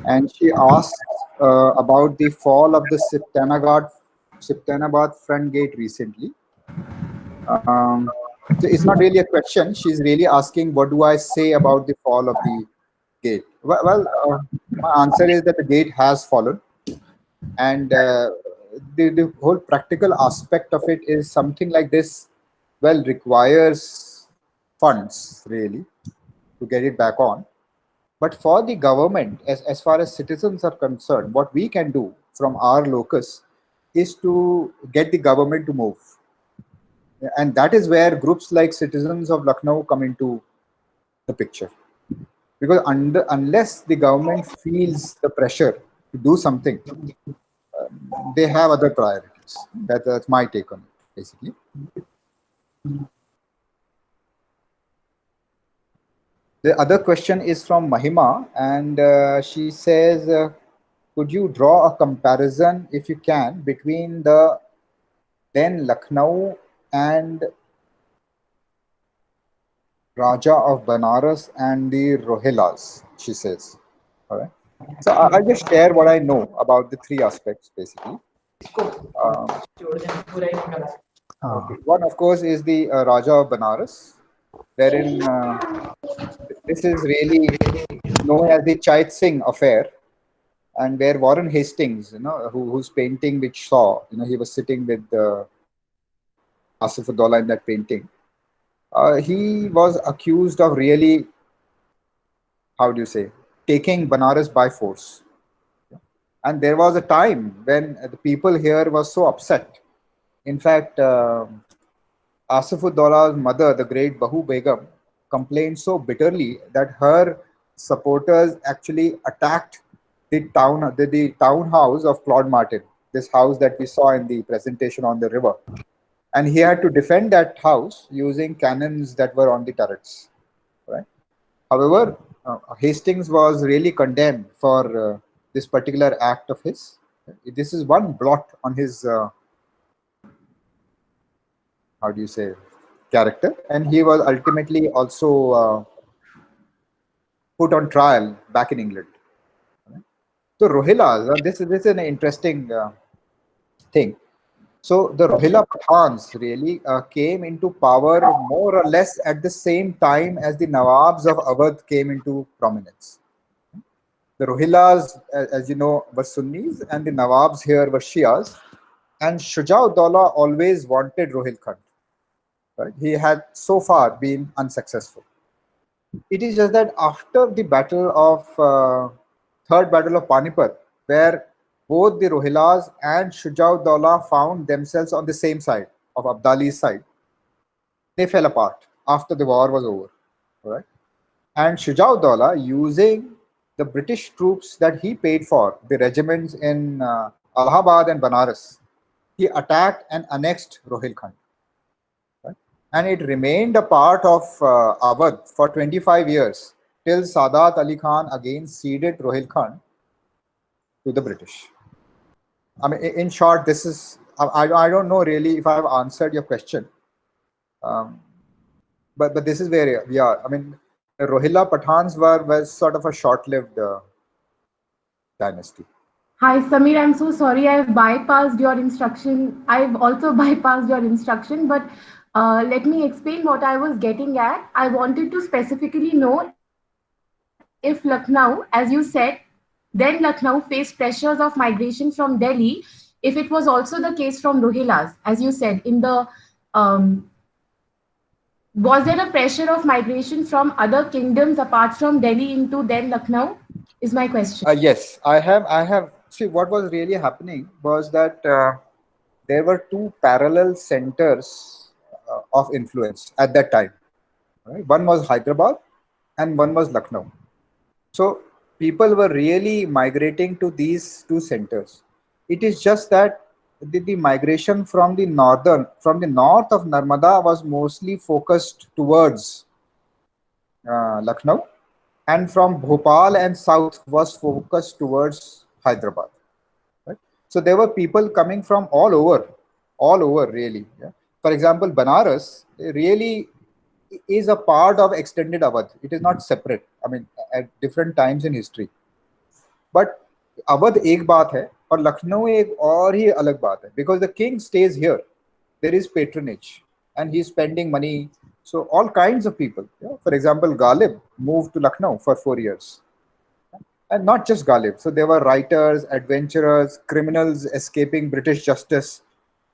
and she asks about the fall of the Siptanabad front gate recently. Um, so it's not really a question. She's really asking, what do I say about the fall of the gate? Well, my answer is that the gate has fallen, and the whole practical aspect of it is something like this. Well, requires funds really to get it back on. But for the government, as far as citizens are concerned, what we can do from our locus is to get the government to move. And that is where groups like Citizens of Lucknow come into the picture. Because unless the government feels the pressure to do something, they have other priorities. That's my take on it, basically. The other question is from Mahima, and she says, could you draw a comparison, if you can, between the then Lucknow and Raja of Banaras and the Rohilas, she says. All right. So I'll just share what I know about the three aspects, basically. Um, okay. One, of course, is the Raja of Banaras, wherein this is really known as the Chait Singh affair, and where Warren Hastings, whose painting which saw, he was sitting with Asifullah in that painting. He was accused of really, how do you say, taking Banaras by force. And there was a time when the people here were so upset. In fact, Asifuddaullah's mother, the great Bahu Begum, complained so bitterly that her supporters actually attacked the townhouse of Claude Martin, this house that we saw in the presentation on the river. And he had to defend that house using cannons that were on the turrets. Right? However, Hastings was really condemned for this particular act of his. This is one blot on his, how do you say, character, and he was ultimately also put on trial back in England. So Rohilas, this is an interesting thing. So the Rohilla Pathans really came into power more or less at the same time as the Nawabs of Awadh came into prominence. The Rohillas, as you know, were Sunnis, and the Nawabs here were Shias. And Shujauddaulah always wanted Rohilkhand. Right? He had so far been unsuccessful. It is just that after the third battle of Panipat, where both the Rohillas and Shujauddaulah found themselves on the same side of Abdali's side, they fell apart after the war was over. Right? And Shujauddaulah, using the British troops that he paid for, the regiments in Allahabad and Banaras, he attacked and annexed Rohilkhand. Right? And it remained a part of Awadh for 25 years till Sadat Ali Khan again ceded Rohilkhand to the British. I mean, in short, this is, I don't know really if I have answered your question, um, but this is where we are. I mean, the Rohilla Pathans was sort of a short-lived dynasty. Hi, Samir. I'm so sorry. I've bypassed your instruction. I've also bypassed your instruction, but let me explain what I was getting at. I wanted to specifically know if Lucknow, as you said, then Lucknow faced pressures of migration from Delhi, if it was also the case from Rohillas, as you said, in the um, was there a pressure of migration from other kingdoms apart from Delhi into then Lucknow? Is my question. Yes, I have. See, what was really happening was that there were two parallel centers of influence at that time. Right? One was Hyderabad, and one was Lucknow. So people were really migrating to these two centers. It is just that the migration from the north of Narmada was mostly focused towards Lucknow, and from Bhopal and south was focused towards Hyderabad. Right? So there were people coming from all over really. Yeah? For example, Banaras really is a part of extended Awadh. It is not separate. I mean, at different times in history. But Awadh एक बात है और लखनऊ एक और ही अलग बात है because the king stays here. There is patronage and he's spending money. So all kinds of people. Yeah? For example, Ghalib moved to Lucknow for 4 years. And not just Ghalib. So there were writers, adventurers, criminals escaping British justice.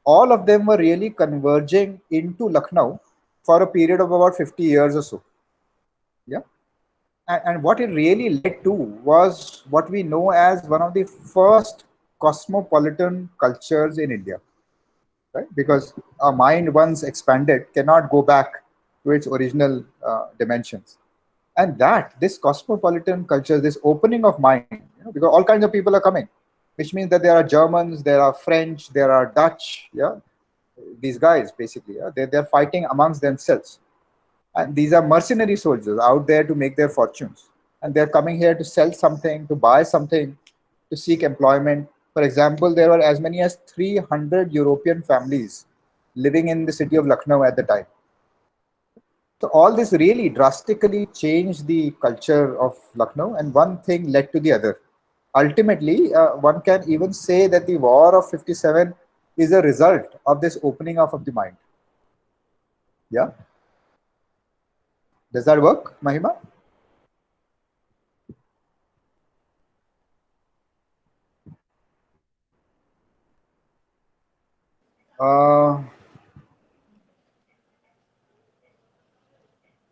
All of them were really converging into Lucknow for a period of about 50 years or so. Yeah. And what it really led to was what we know as one of the first cosmopolitan cultures in India, right? Because our mind, once expanded, cannot go back to its original dimensions. And that this cosmopolitan culture, this opening of mind, because all kinds of people are coming, which means that there are Germans, there are French, there are Dutch, yeah, these guys basically, yeah, they're fighting amongst themselves. And these are mercenary soldiers out there to make their fortunes. And they're coming here to sell something, to buy something, to seek employment. For example, there were as many as 300 European families living in the city of Lucknow at the time. So all this really drastically changed the culture of Lucknow, and one thing led to the other. Ultimately, one can even say that the War of 57 is a result of this opening up of the mind. Yeah. Does that work, Mahima?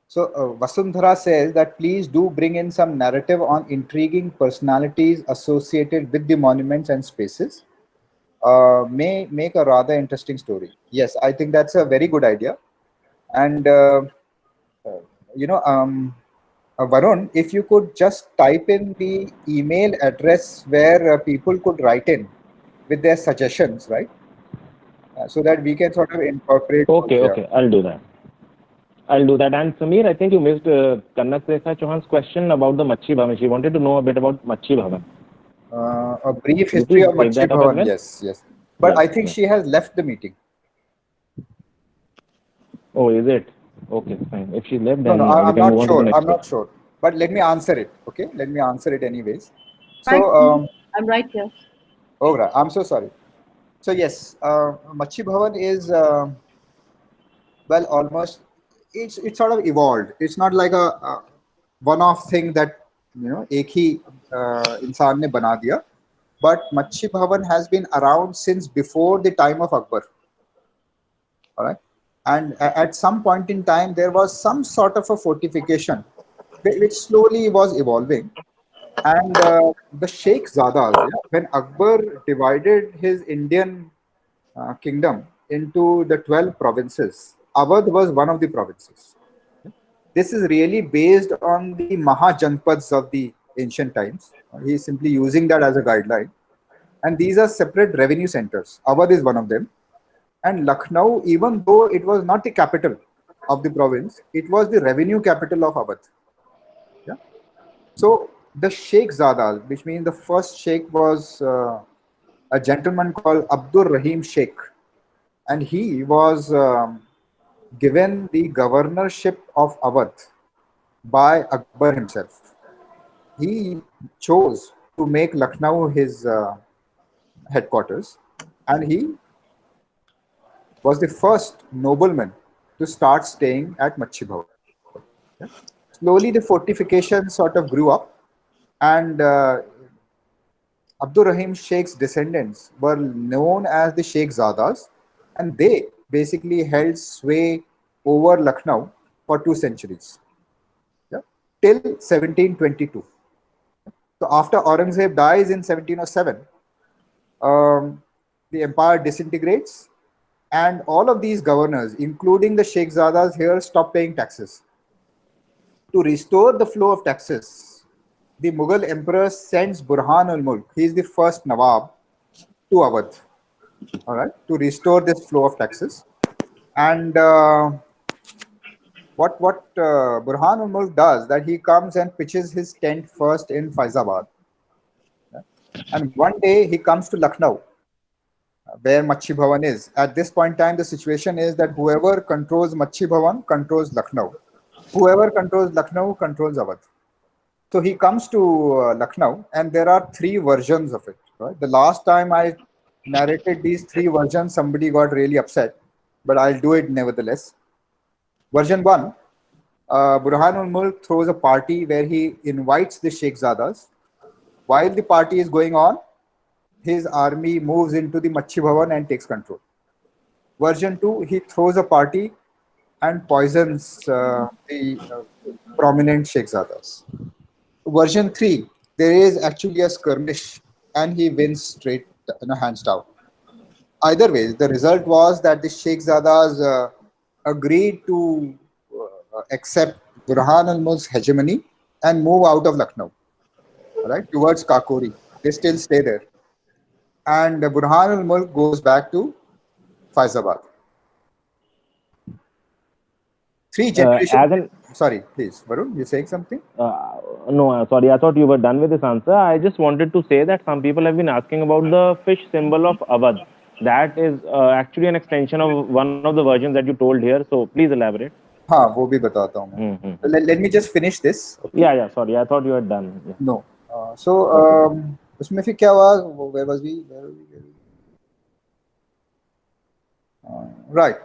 So Vasundhara says that please do bring in some narrative on intriguing personalities associated with the monuments and spaces. May make a rather interesting story. Yes, I think that's a very good idea. And you know, Varun, if you could just type in the email address where people could write in with their suggestions, right? So that we can sort of incorporate those, Okay, yeah. okay, I'll do that. I'll do that. And Samir, I think you missed Kannak Rekha Chauhan's question about the Machi Bhavan. She wanted to know a bit about Machi Bhavan. A brief Could you history please of take Machi that up as Bhavan, well? yes, yes. But Yeah, I think yeah. she has left the meeting. Oh, is it? Okay, fine. If she left, No, no, then we I'm can move not on to the sure. next I'm not question. sure. But let me answer it, okay? Let me answer it anyways. Right. So, I'm right here. oh, right. I'm so sorry. So, yes, Machi Bhavan is, well, almost, it's sort of evolved. It's not like a one-off thing that, एक ही इंसान ने बना दिया. But Machi Bhavan has been around since before the time of Akbar. All right. And at some point in time, there was some sort of a fortification which slowly was evolving. And the Sheikh Zadas, yeah, when Akbar divided his Indian kingdom into the 12 provinces, Awadh was one of the provinces. This is really based on the Mahajanpads of the ancient times. He is simply using that as a guideline. And these are separate revenue centers. Awadh is one of them. And Lucknow, even though it was not the capital of the province, it was the revenue capital of Awadh. Yeah. So the Sheikh Zadas, which means the first Sheikh was a gentleman called Abdur Rahim Sheikh, and he was given the governorship of Awadh by Akbar himself. He chose to make Lucknow his headquarters, and he was the first nobleman to start staying at Machi Bhavan. Yeah. Slowly, the fortifications sort of grew up, and Abdur Rahim Sheikh's descendants were known as the Sheikh Zadas, and they basically held sway over Lucknow for 2 centuries, yeah, till 1722. So after Aurangzeb dies in 1707, um, the empire disintegrates, and all of these governors, including the Sheikh Zadas here, stop paying taxes. To restore the flow of taxes, the Mughal emperor sends Burhan al Mulk, he is the first Nawab, to Awadh, all right, to restore this flow of taxes. And what Burhan al Mulk does, that he comes and pitches his tent first in Faizabad. Yeah. And one day he comes to Lucknow, where Machi Bhavan is. At this point in time, the situation is that whoever controls Machi Bhavan controls Lucknow. Whoever controls Lucknow controls Awadh. So he comes to Lucknow, and there are three versions of it. Right? The last time I narrated these three versions, somebody got really upset, but I'll do it nevertheless. Version one, Burhan ul Mulk throws a party where he invites the Sheikh Zadas. While the party is going on, his army moves into the Machi Bhavan and takes control. Version 2, he throws a party and poisons the prominent Sheikh Zadas. Version 3, there is actually a skirmish and he wins straight, hands down. Either way, the result was that the Sheikh Zadas agreed to accept Burhan al Mulk's hegemony and move out of Lucknow, right, towards Kakori. They still stay there. And Burhan al Mulk goes back to Faizabad. Three generations. Sorry, please, Varun, you're saying something? No, sorry, I thought you were done with this answer. I just wanted to say that some people have been asking about the fish symbol of Awadh. That is actually an extension of one of the versions that you told here. So please elaborate. हाँ, वो भी बताता हूँ मैं. Let me just finish this. Okay? Yeah, sorry, I thought you had done. Yeah. No. उसमें फिर क्या हुआ? Where was we? Right.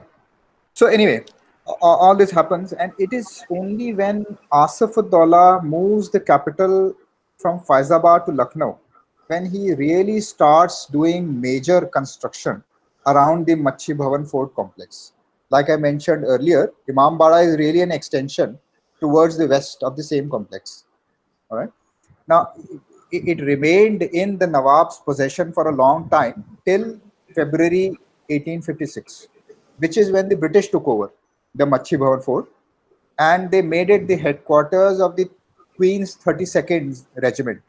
So anyway, all this happens, and it is only when Asaf-ud-Daula moves the capital from Faizabad to Lucknow when he really starts doing major construction around the Machi Bhavan Fort complex. Like I mentioned earlier, Imambara is really an extension towards the west of the same complex. All right. Now, it remained in the Nawab's possession for a long time till February 1856, which is when the British took over the Machi Bhavan Fort, and they made it the headquarters of the Queen's 32nd Regiment.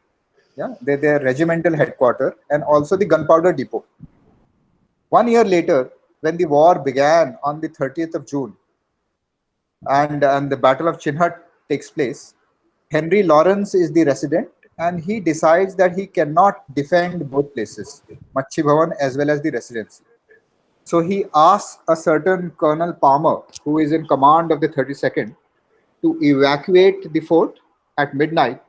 Yeah, their regimental headquarters, and also the gunpowder depot. 1 year later, when the war began on the 30th of June, and the Battle of Chinhut takes place, Henry Lawrence is the resident, and he decides that he cannot defend both places, Machi Bhavan as well as the residency. So he asks a certain Colonel Palmer, who is in command of the 32nd, to evacuate the fort at midnight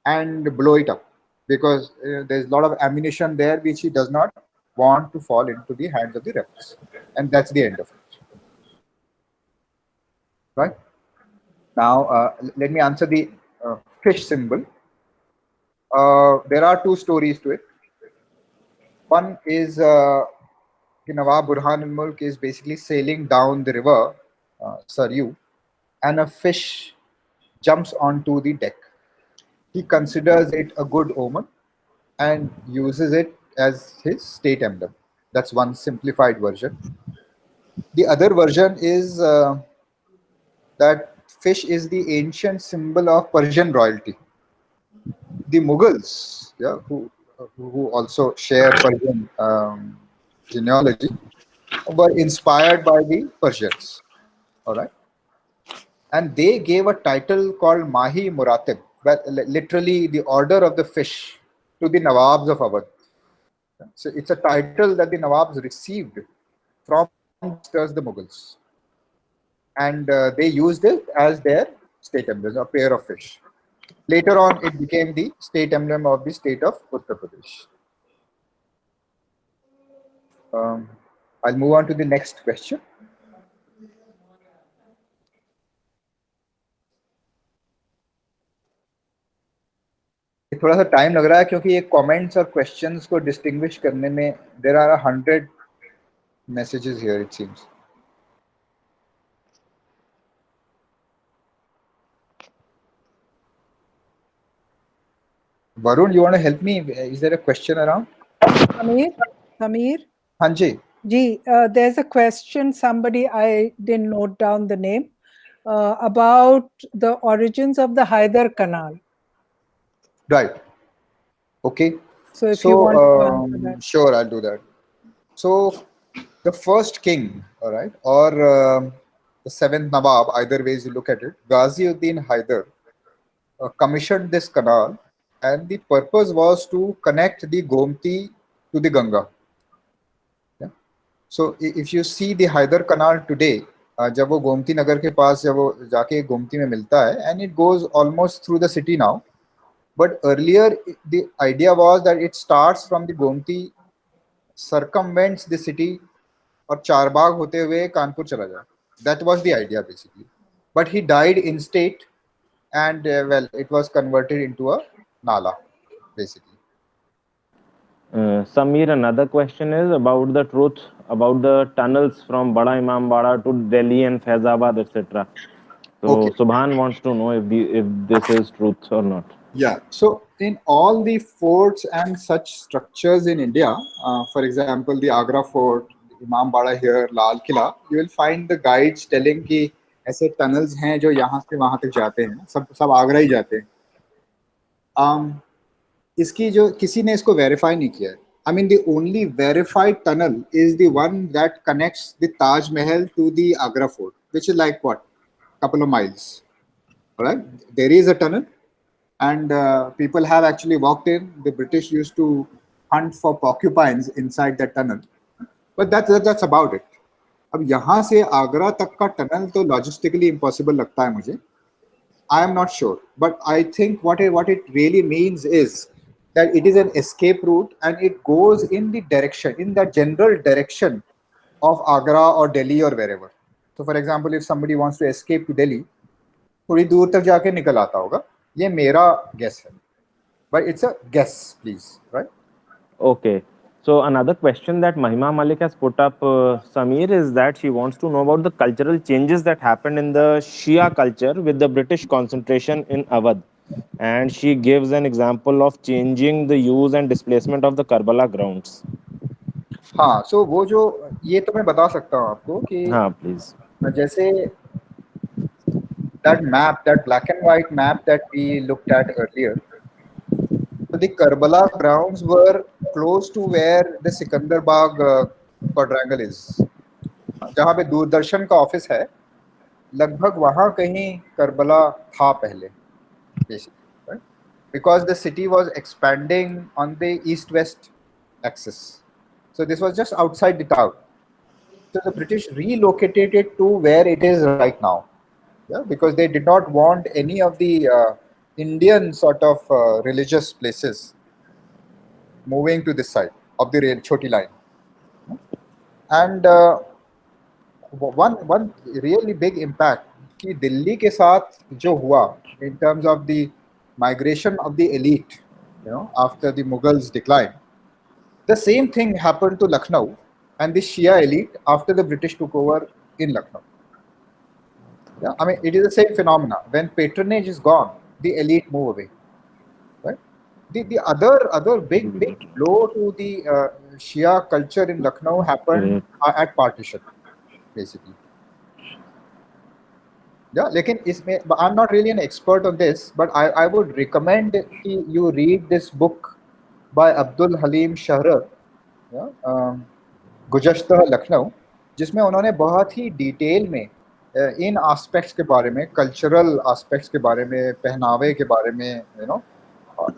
and blow it up, because there's a lot of ammunition there which he does not want to fall into the hands of the rebels. And that's the end of it. Right? Now, let me answer the fish symbol. There are two stories to it. One is Nawab Burhan al Mulk is basically sailing down the river, Saryu, and a fish jumps onto the deck. He considers it a good omen and uses it as his state emblem. That's one simplified version. The other version is that fish is the ancient symbol of Persian royalty. The Mughals, yeah, who also share Persian genealogy, were inspired by the Persians. All right. And they gave a title called Mahi Muratib well, literally the order of the fish to the Nawabs of Awadh. So it's a title that the Nawabs received from the masters, the Mughals, and they used it as their state emblem, a pair of fish. Later on, it became the state emblem of the state of Uttar Pradesh. Um, I'll move on to the next question. थोड़ा सा time लग रहा है क्योंकि ये comments और questions को distinguish करने में there are 100 messages here, it seems. Varun, you want to help me? Is there a question around? Samir? Hanji. Gee, there's a question, somebody, I didn't note down the name, about the origins of the Hyder Canal. Right. Okay. So if you want to answer that. Sure, I'll do that. So the first king, all right, or the seventh Nawab, either ways you look at it, Ghaziuddin Hyder commissioned this canal, and the purpose was to connect the Gomti to the Ganga. Yeah? So if you see the Hyder Canal today, जब वो गोमती नगर के पास जब वो जाके गोमती में मिलता है, and it goes almost through the city now. But earlier, the idea was that it starts from the Gomti, circumvents the city, और चारबाग होते हुए कानपुर चला जाए. That was the idea basically. But he died in state, and well, it was converted into a nala, basically. Samir, another question is about the truth about the tunnels from Bada Imambara to Delhi and Faizabad, etc. So Okay. Subhan wants to know if this is truth or not. Yeah. So in all the forts and such structures in India, for example, the Agra Fort, Imambara here, Lal Killa, you will find the guides telling कि ऐसे tunnels हैं जो यहाँ से वहाँ तक जाते हैं, सब आगरा ही जाते हैं. इसकी जो किसी ने इसको verify नहीं किया है. I mean, the only verified tunnel is the one that connects the Taj Mahal to the Agra Fort, which is like what, couple of miles. All right, there is a tunnel. And people have actually walked in. The British used to hunt for porcupines inside that tunnel, but that's about it. अब यहाँ से आगरा तक का tunnel तो logistically impossible लगता है मुझे. I am not sure, but I think what it really means is that it is an escape route and it goes in the general direction of Agra or Delhi or wherever. So, for example, if somebody wants to escape to Delhi, थोड़ी दूर तक जाके निकल आता होगा. ये मेरा guess है, but it's a guess, please, right? Okay. So another question that Mahima Malik has put up, Samir, is that she wants to know about the cultural changes that happened in the Shia culture with the British concentration in Awadh. And she gives an example of changing the use and displacement of the Karbala grounds. हाँ, so वो जो ये तो मैं बता सकता हूँ आपको कि हाँ, please. जैसे that map, that black and white map that we looked at earlier, so the Karbala grounds were close to where the Sikandar Bagh quadrangle is. जहाँ पे दूरदर्शन का ऑफिस है, लगभग वहाँ कहीं करबला था पहले, basically, right? Because the city was expanding on the east-west axis. So this was just outside the town. So the British relocated it to where it is right now. Yeah, because they did not want any of the Indian sort of religious places moving to this side of the rail Choti line. And one really big impact कि दिल्ली के साथ जो हुआ in terms of the migration of the elite, after the Mughals decline, the same thing happened to Lucknow and the Shia elite after the British took over in Lucknow. Yeah, I mean, it is the same phenomena. When patronage is gone, the elite move away. Right? The other big blow to the Shia culture in Lucknow happened at partition, basically. Yeah, लेकिन इसमें I'm not really an expert on this, but I would recommend कि you read this book by Abdul Halim Shahrar, गुज़श्ता Lucknow, जिसमें उन्होंने बहुत ही detail में इन aspects के बारे में, कल्चरल एस्पेक्ट्स के बारे में, पहनावे के बारे में,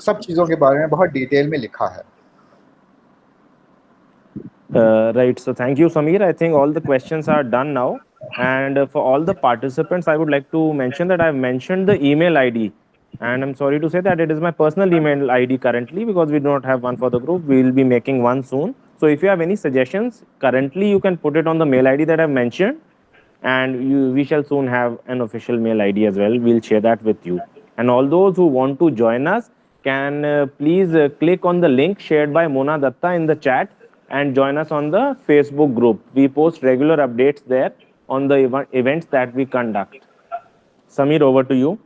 सब चीज़ों के बारे में बहुत डिटेल में लिखा है. Right. So thank you, Samir. I think all the questions are done now. And for all the participants, I would like to mention that I've mentioned the email ID. And I'm sorry to say that it is my personal email ID currently because we do not have one for the group. We will be making one soon. So if you have any suggestions, currently you can put it on the mail ID that I've mentioned. And we shall soon have an official mail ID as well. We'll share that with you. And all those who want to join us can please click on the link shared by Mona Datta in the chat and join us on the Facebook group. We post regular updates there on the events that we conduct. Samir, over to you.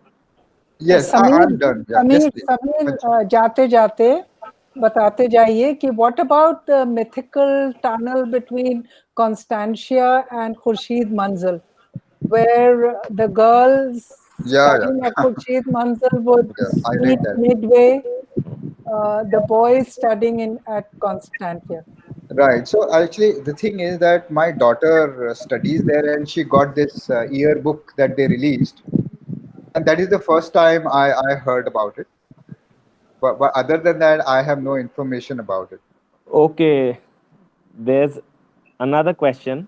Yes, I'm done. Yeah, yes, please. Samir, जाते जाते बताते जाइए कि what about the mythical tunnel between Constantia and Khurshid Manzil, where the girls Yeah, studying yeah. at Khurshid Manzil would Yeah, I meet read that. midway, the boys studying at Constantia. Right. So actually, the thing is that my daughter studies there, and she got this yearbook that they released, and that is the first time I heard about it. But other than that, I have no information about it. Okay, there's another question,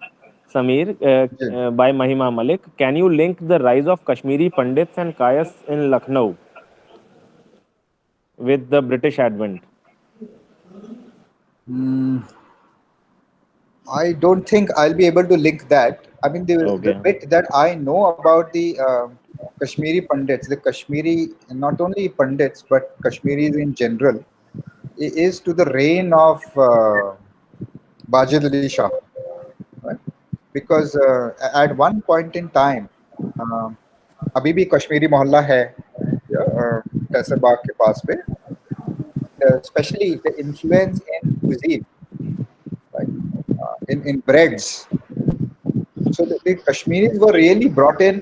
Samir, Yeah. by Mahima Malik. Can you link the rise of Kashmiri Pandits and Kayas in Lucknow with the British advent? I don't think I'll be able to link that. I mean, the Okay. bit that I know about the Kashmiri Pandits, the Kashmiri, not only Pandits, but Kashmiris in general, is to the reign of Bajid Ali Shah. Right? Because at one point in time, uh, अभी भी कश्मीरी मोहल्ला है कैसर बाग के पास पे, especially the influence in cuisine, right? In breads. So the Kashmiris were really brought in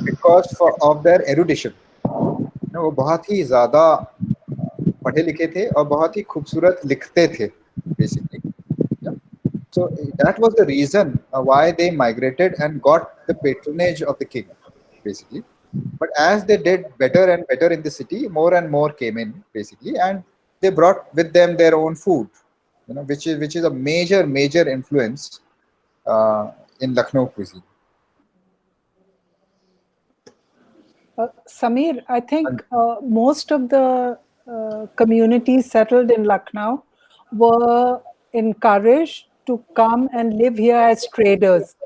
because of their erudition. वो बहुत ही ज़्यादा पढ़े लिखे थे और बहुत ही खूबसूरत लिखते थे basically. Yeah. So that was the reason why they migrated and got the patronage of the king, basically. But as they did better and better in the city, more and more came in, basically, and they brought with them their own food, which is a major influence in Lucknow cuisine. Samir, I think most of the communities settled in Lucknow were encouraged to come and live here as traders,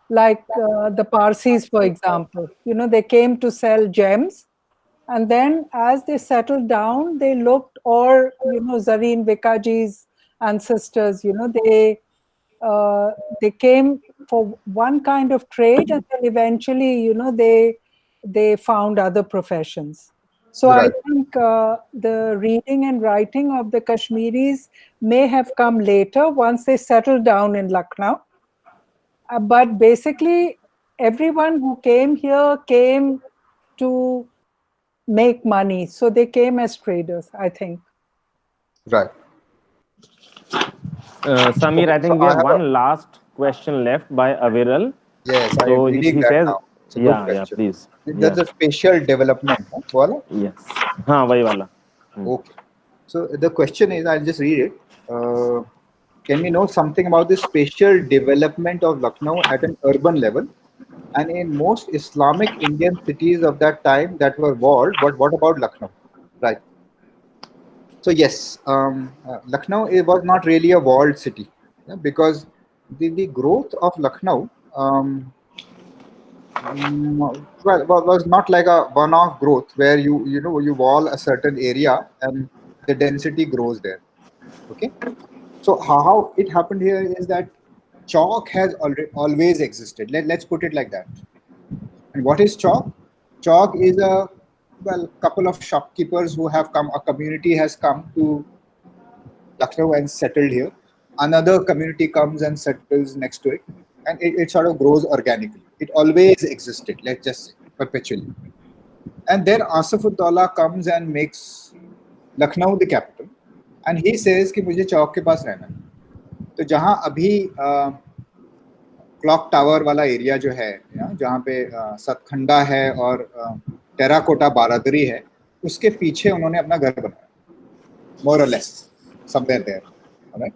like the Parsis, for example. They came to sell gems, and then as they settled down, they looked, or Zareen Vikaji's ancestors, they came for one kind of trade, and then eventually, they found other professions. So I Right. think the reading and writing of the Kashmiris may have come later once they settled down in Lucknow. But basically, everyone who came here came to make money. So they came as traders, I think. Right. Samir, Okay, I so think we I have have a one last question left by Aviral. yes. I am So reading he that says, now. It's a good yeah, question. please. That's Yeah, the spatial development. Huh? Wala? yes. हाँ वही वाला. Okay. So the question is, I'll just read it. Can we know something about the spatial development of Lucknow at an urban level? And in most Islamic Indian cities of that time that were walled, but what about Lucknow? Right. So yes, Lucknow was not really a walled city, yeah, because the growth of Lucknow was not like a one-off growth where you wall a certain area and the density grows there. Okay, so how it happened here is that chalk has always existed. Let's put it like that. And what is chalk? Chalk is a couple of shopkeepers who have come. A community has come to Lucknow and settled here. Another community comes and settles next to it, and it sort of grows organically. It always existed. Let's just say perpetually. And then Asafullah comes and makes Lucknow the capital, and he says कि मुझे चौक के पास रहना है. तो जहाँ अभी clock tower वाला area जो है जहाँ पे सतखंडा है और टेराकोटा बारादरी है, उसके पीछे उन्होंने अपना घर बनाया, more or less somewhere there, all right?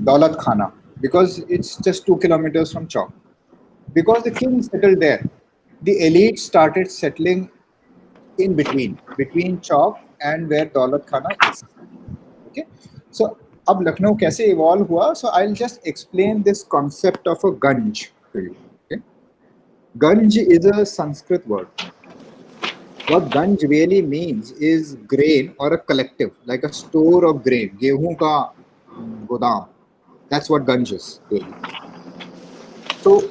Daulat Khana, because it's just 2 kilometers from Chowk. Because the king settled there, the elite started settling in between Chowk and where Daulat Khana is. Okay, so अब लखनऊ कैसे evolve हुआ? So I'll just explain this concept of a ganj to you. Okay, ganj is a Sanskrit word. What ganj really means is grain or a collective, like a store of grain. गेहूं का गोदाम. That's what ganj is really. So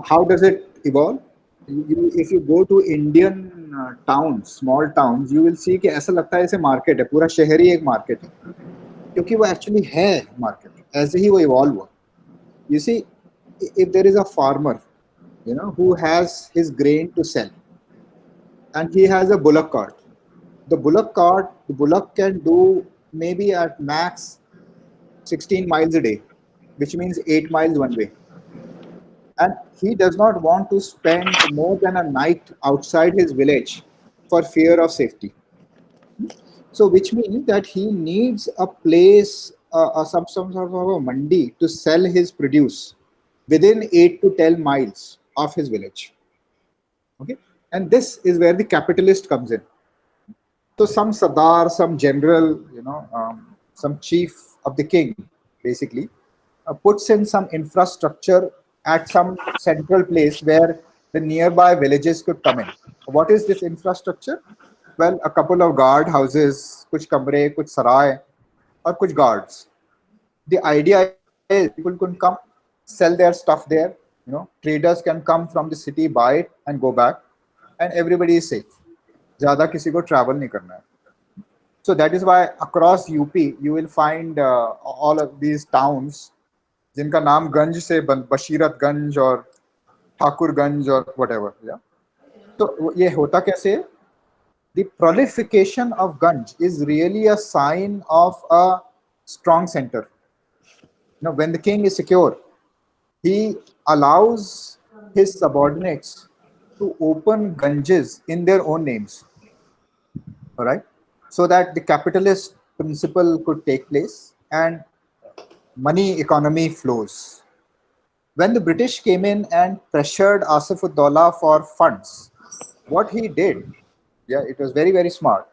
how does it evolve? If you go to Indian towns, small towns, you will see कि ऐसा लगता है जैसे market है, पूरा शहर ही एक मार्केट है, क्योंकि वो एक्चुअली है मार्केट, ऐसे ही वो इवॉल्व हुआ. You see, if there is a farmer, who has his grain to sell, and he has a bullock cart. The bullock can do maybe at max 16 miles a day, which means 8 miles one way. And he does not want to spend more than a night outside his village for fear of safety. So, which means that he needs a place, some sort of a mandi to sell his produce within 8 to 10 miles of his village. Okay, and this is where the capitalist comes in. So some Sardar, some general, some chief of the king, basically, puts in some infrastructure at some central place where the nearby villages could come in. What is this infrastructure? Well, a couple of guard houses, kuch kamre, kuch sarai, or kuch guards. The idea is people can come, sell their stuff there. Traders can come from the city, buy it, and go back, and everybody is safe. ज़्यादा किसी को travel नहीं करना है. So that is why across UP you will find all of these towns जिनका नाम गंज से बशीरतगंज और ठाकुरगंज और whatever. Yeah. तो ये होता कैसे? The proliferation of Ganj is really a sign of a strong center. When the king is secure, he allows his subordinates to open Ganges in their own names. All right, so that the capitalist principle could take place and money economy flows. When the British came in and pressured Asif-ud-Daula for funds, what he did, it was very, very smart,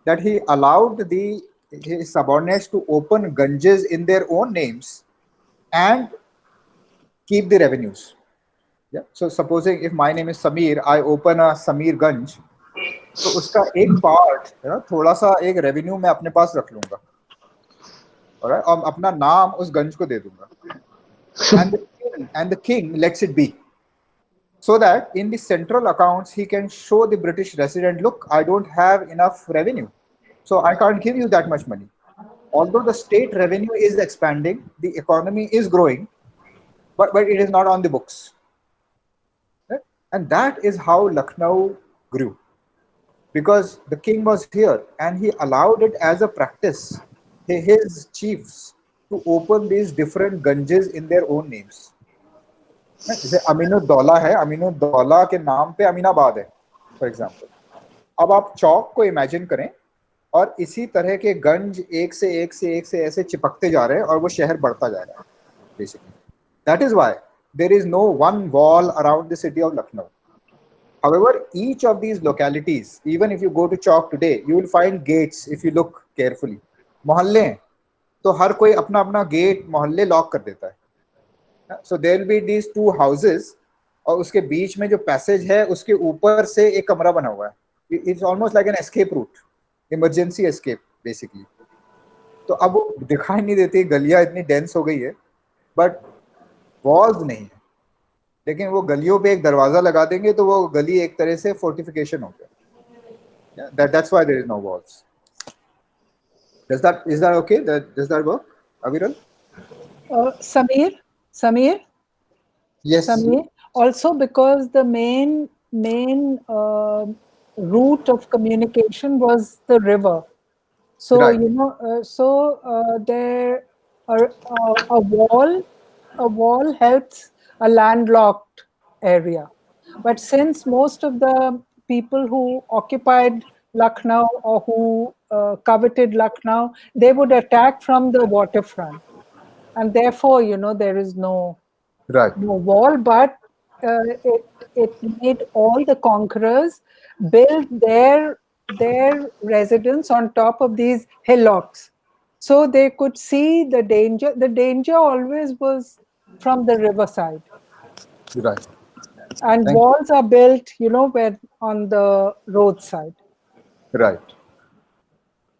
that he allowed his subordinates to open ganges in their own names and keep the revenues. So supposing if my name is Samir, I open a Samir Ganj, तो उसका एक part थोड़ा सा एक revenue मैं अपने पास रख लूंगा, और अपना नाम उस गंज को दे दूंगा. And the king lets it be, so that in the central accounts he can show the British resident, look, I don't have enough revenue, so I can't give you that much money. Although the state revenue is expanding, the economy is growing, but it is not on the books. Right? And that is how Lucknow grew. Because the king was here and he allowed it as a practice, his chiefs, to open these different ganges in their own names. जैसे अमीनुद्दौला है, अमीनुद्दौला के नाम पे अमीनाबाद है, for example. अब आप चौक को imagine करें और इसी तरह के गंज एक से ऐसे चिपकते जा रहे हैं और वो शहर बढ़ता जा रहा है basically. That is why there is no one wall around the city of Lucknow. However, each of these localities, even if you go to Chowk today, you will find gates if you look carefully. मोहल्ले हैं, तो हर कोई अपना अपना gate मोहल्ले lock कर देता है. So there will be these two houses, और उसके बीच में जो पैसेज है उसके ऊपर से एक कमरा बना हुआ है. It's almost like an escape route, emergency escape basically. तो अब वो दिखाई नहीं देती, गलियां इतनी डेंस हो गई है, बट वॉल्स नहीं है. लेकिन वो गलियों पे एक दरवाजा लगा देंगे तो वो गली एक तरह से फोर्टिफिकेशन हो गया. That's why there is no walls. Is that okay? Does that work, Aviral? Samir? Yes. Samir? Also, because the main route of communication was the river. So, right. There a wall helps a landlocked area. But since most of the people who occupied Lucknow or who coveted Lucknow, they would attack from the waterfront. And therefore, there is Right. no wall, but it made all the conquerors build their residence on top of these hillocks, so they could see the danger. The danger always was from the riverside, Right. and Thank you. walls are built, where on the roadside. Right.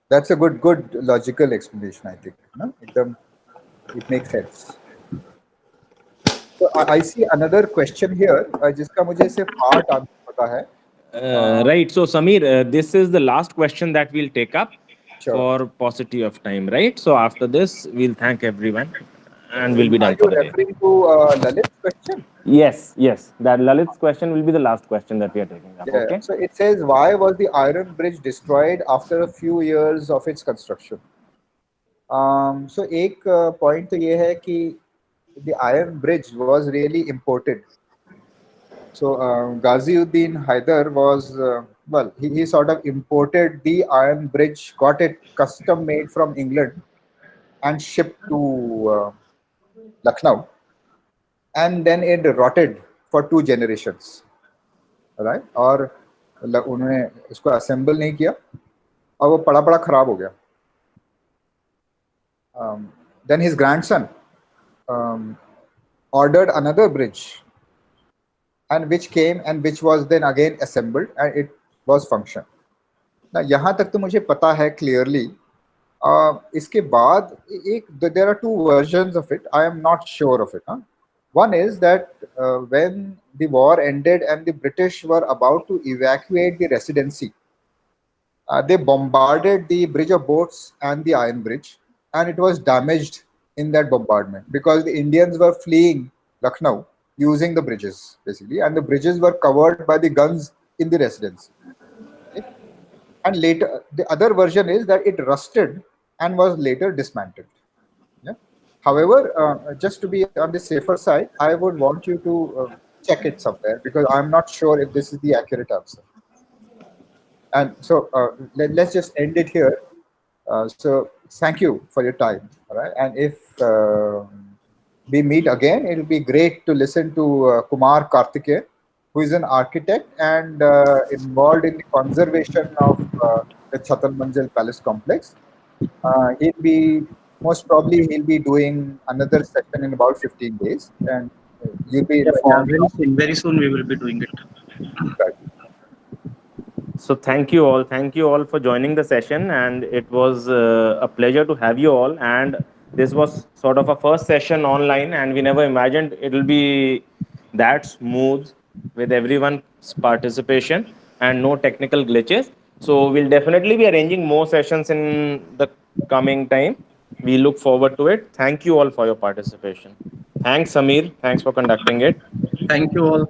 That's a good logical explanation, I think. No? It makes sense. So I see another question here, जिसका मुझे सिर्फ part answer पता है. Right. So, Samir, this is the last question that we'll take up Sure. for paucity of time, right? So, after this, we'll thank everyone and we'll be Are done for you the day. referring to Lalit's question? Yes, yes. That Lalit's question will be the last question that we are taking up. Yeah. Okay. So it says, why was the iron bridge destroyed after a few years of its construction? So एक point तो ये है कि the iron bridge was really imported. So Ghaziuddin Haidar was well, he sort of imported the iron bridge, got it custom made from England, and shipped to Lucknow, and then it rotted for 2 generations, right? और उन्होंने इसको assemble नहीं किया और वो पड़ा पड़ा खराब हो गया. Then his grandson ordered another bridge, and which came and which was then again assembled and it was function. Now यहाँ तक तो मुझे पता है clearly. इसके बाद there are two versions of it. I am not sure of it. Huh? One is that when the war ended and the British were about to evacuate the residency, they bombarded the bridge of boats and the iron bridge, and it was damaged in that bombardment because the Indians were fleeing Lucknow using the bridges basically, and the bridges were covered by the guns in the residency. Okay? And later, the other version is that it rusted and was later dismantled. Yeah? However, just to be on the safer side, I would want you to check it somewhere because I'm not sure if this is the accurate answer. And so let's just end it here. So thank you for your time. All right. And if we meet again, it'll be great to listen to Kumar Karthike, who is an architect and involved in the conservation of the Chatan Manzil Palace complex. He'll be most probably he'll be doing another session in about 15 days, and you'll be Yeah, informed. very soon we will be doing it. Right. So thank you all for joining the session, and it was a pleasure to have you all. And this was sort of a first session online, and we never imagined it will be that smooth with everyone's participation and no technical glitches. So we'll definitely be arranging more sessions in the coming time. We look forward to it. Thank you all for your participation. Thanks, Samir. Thanks for conducting it. Thank you all.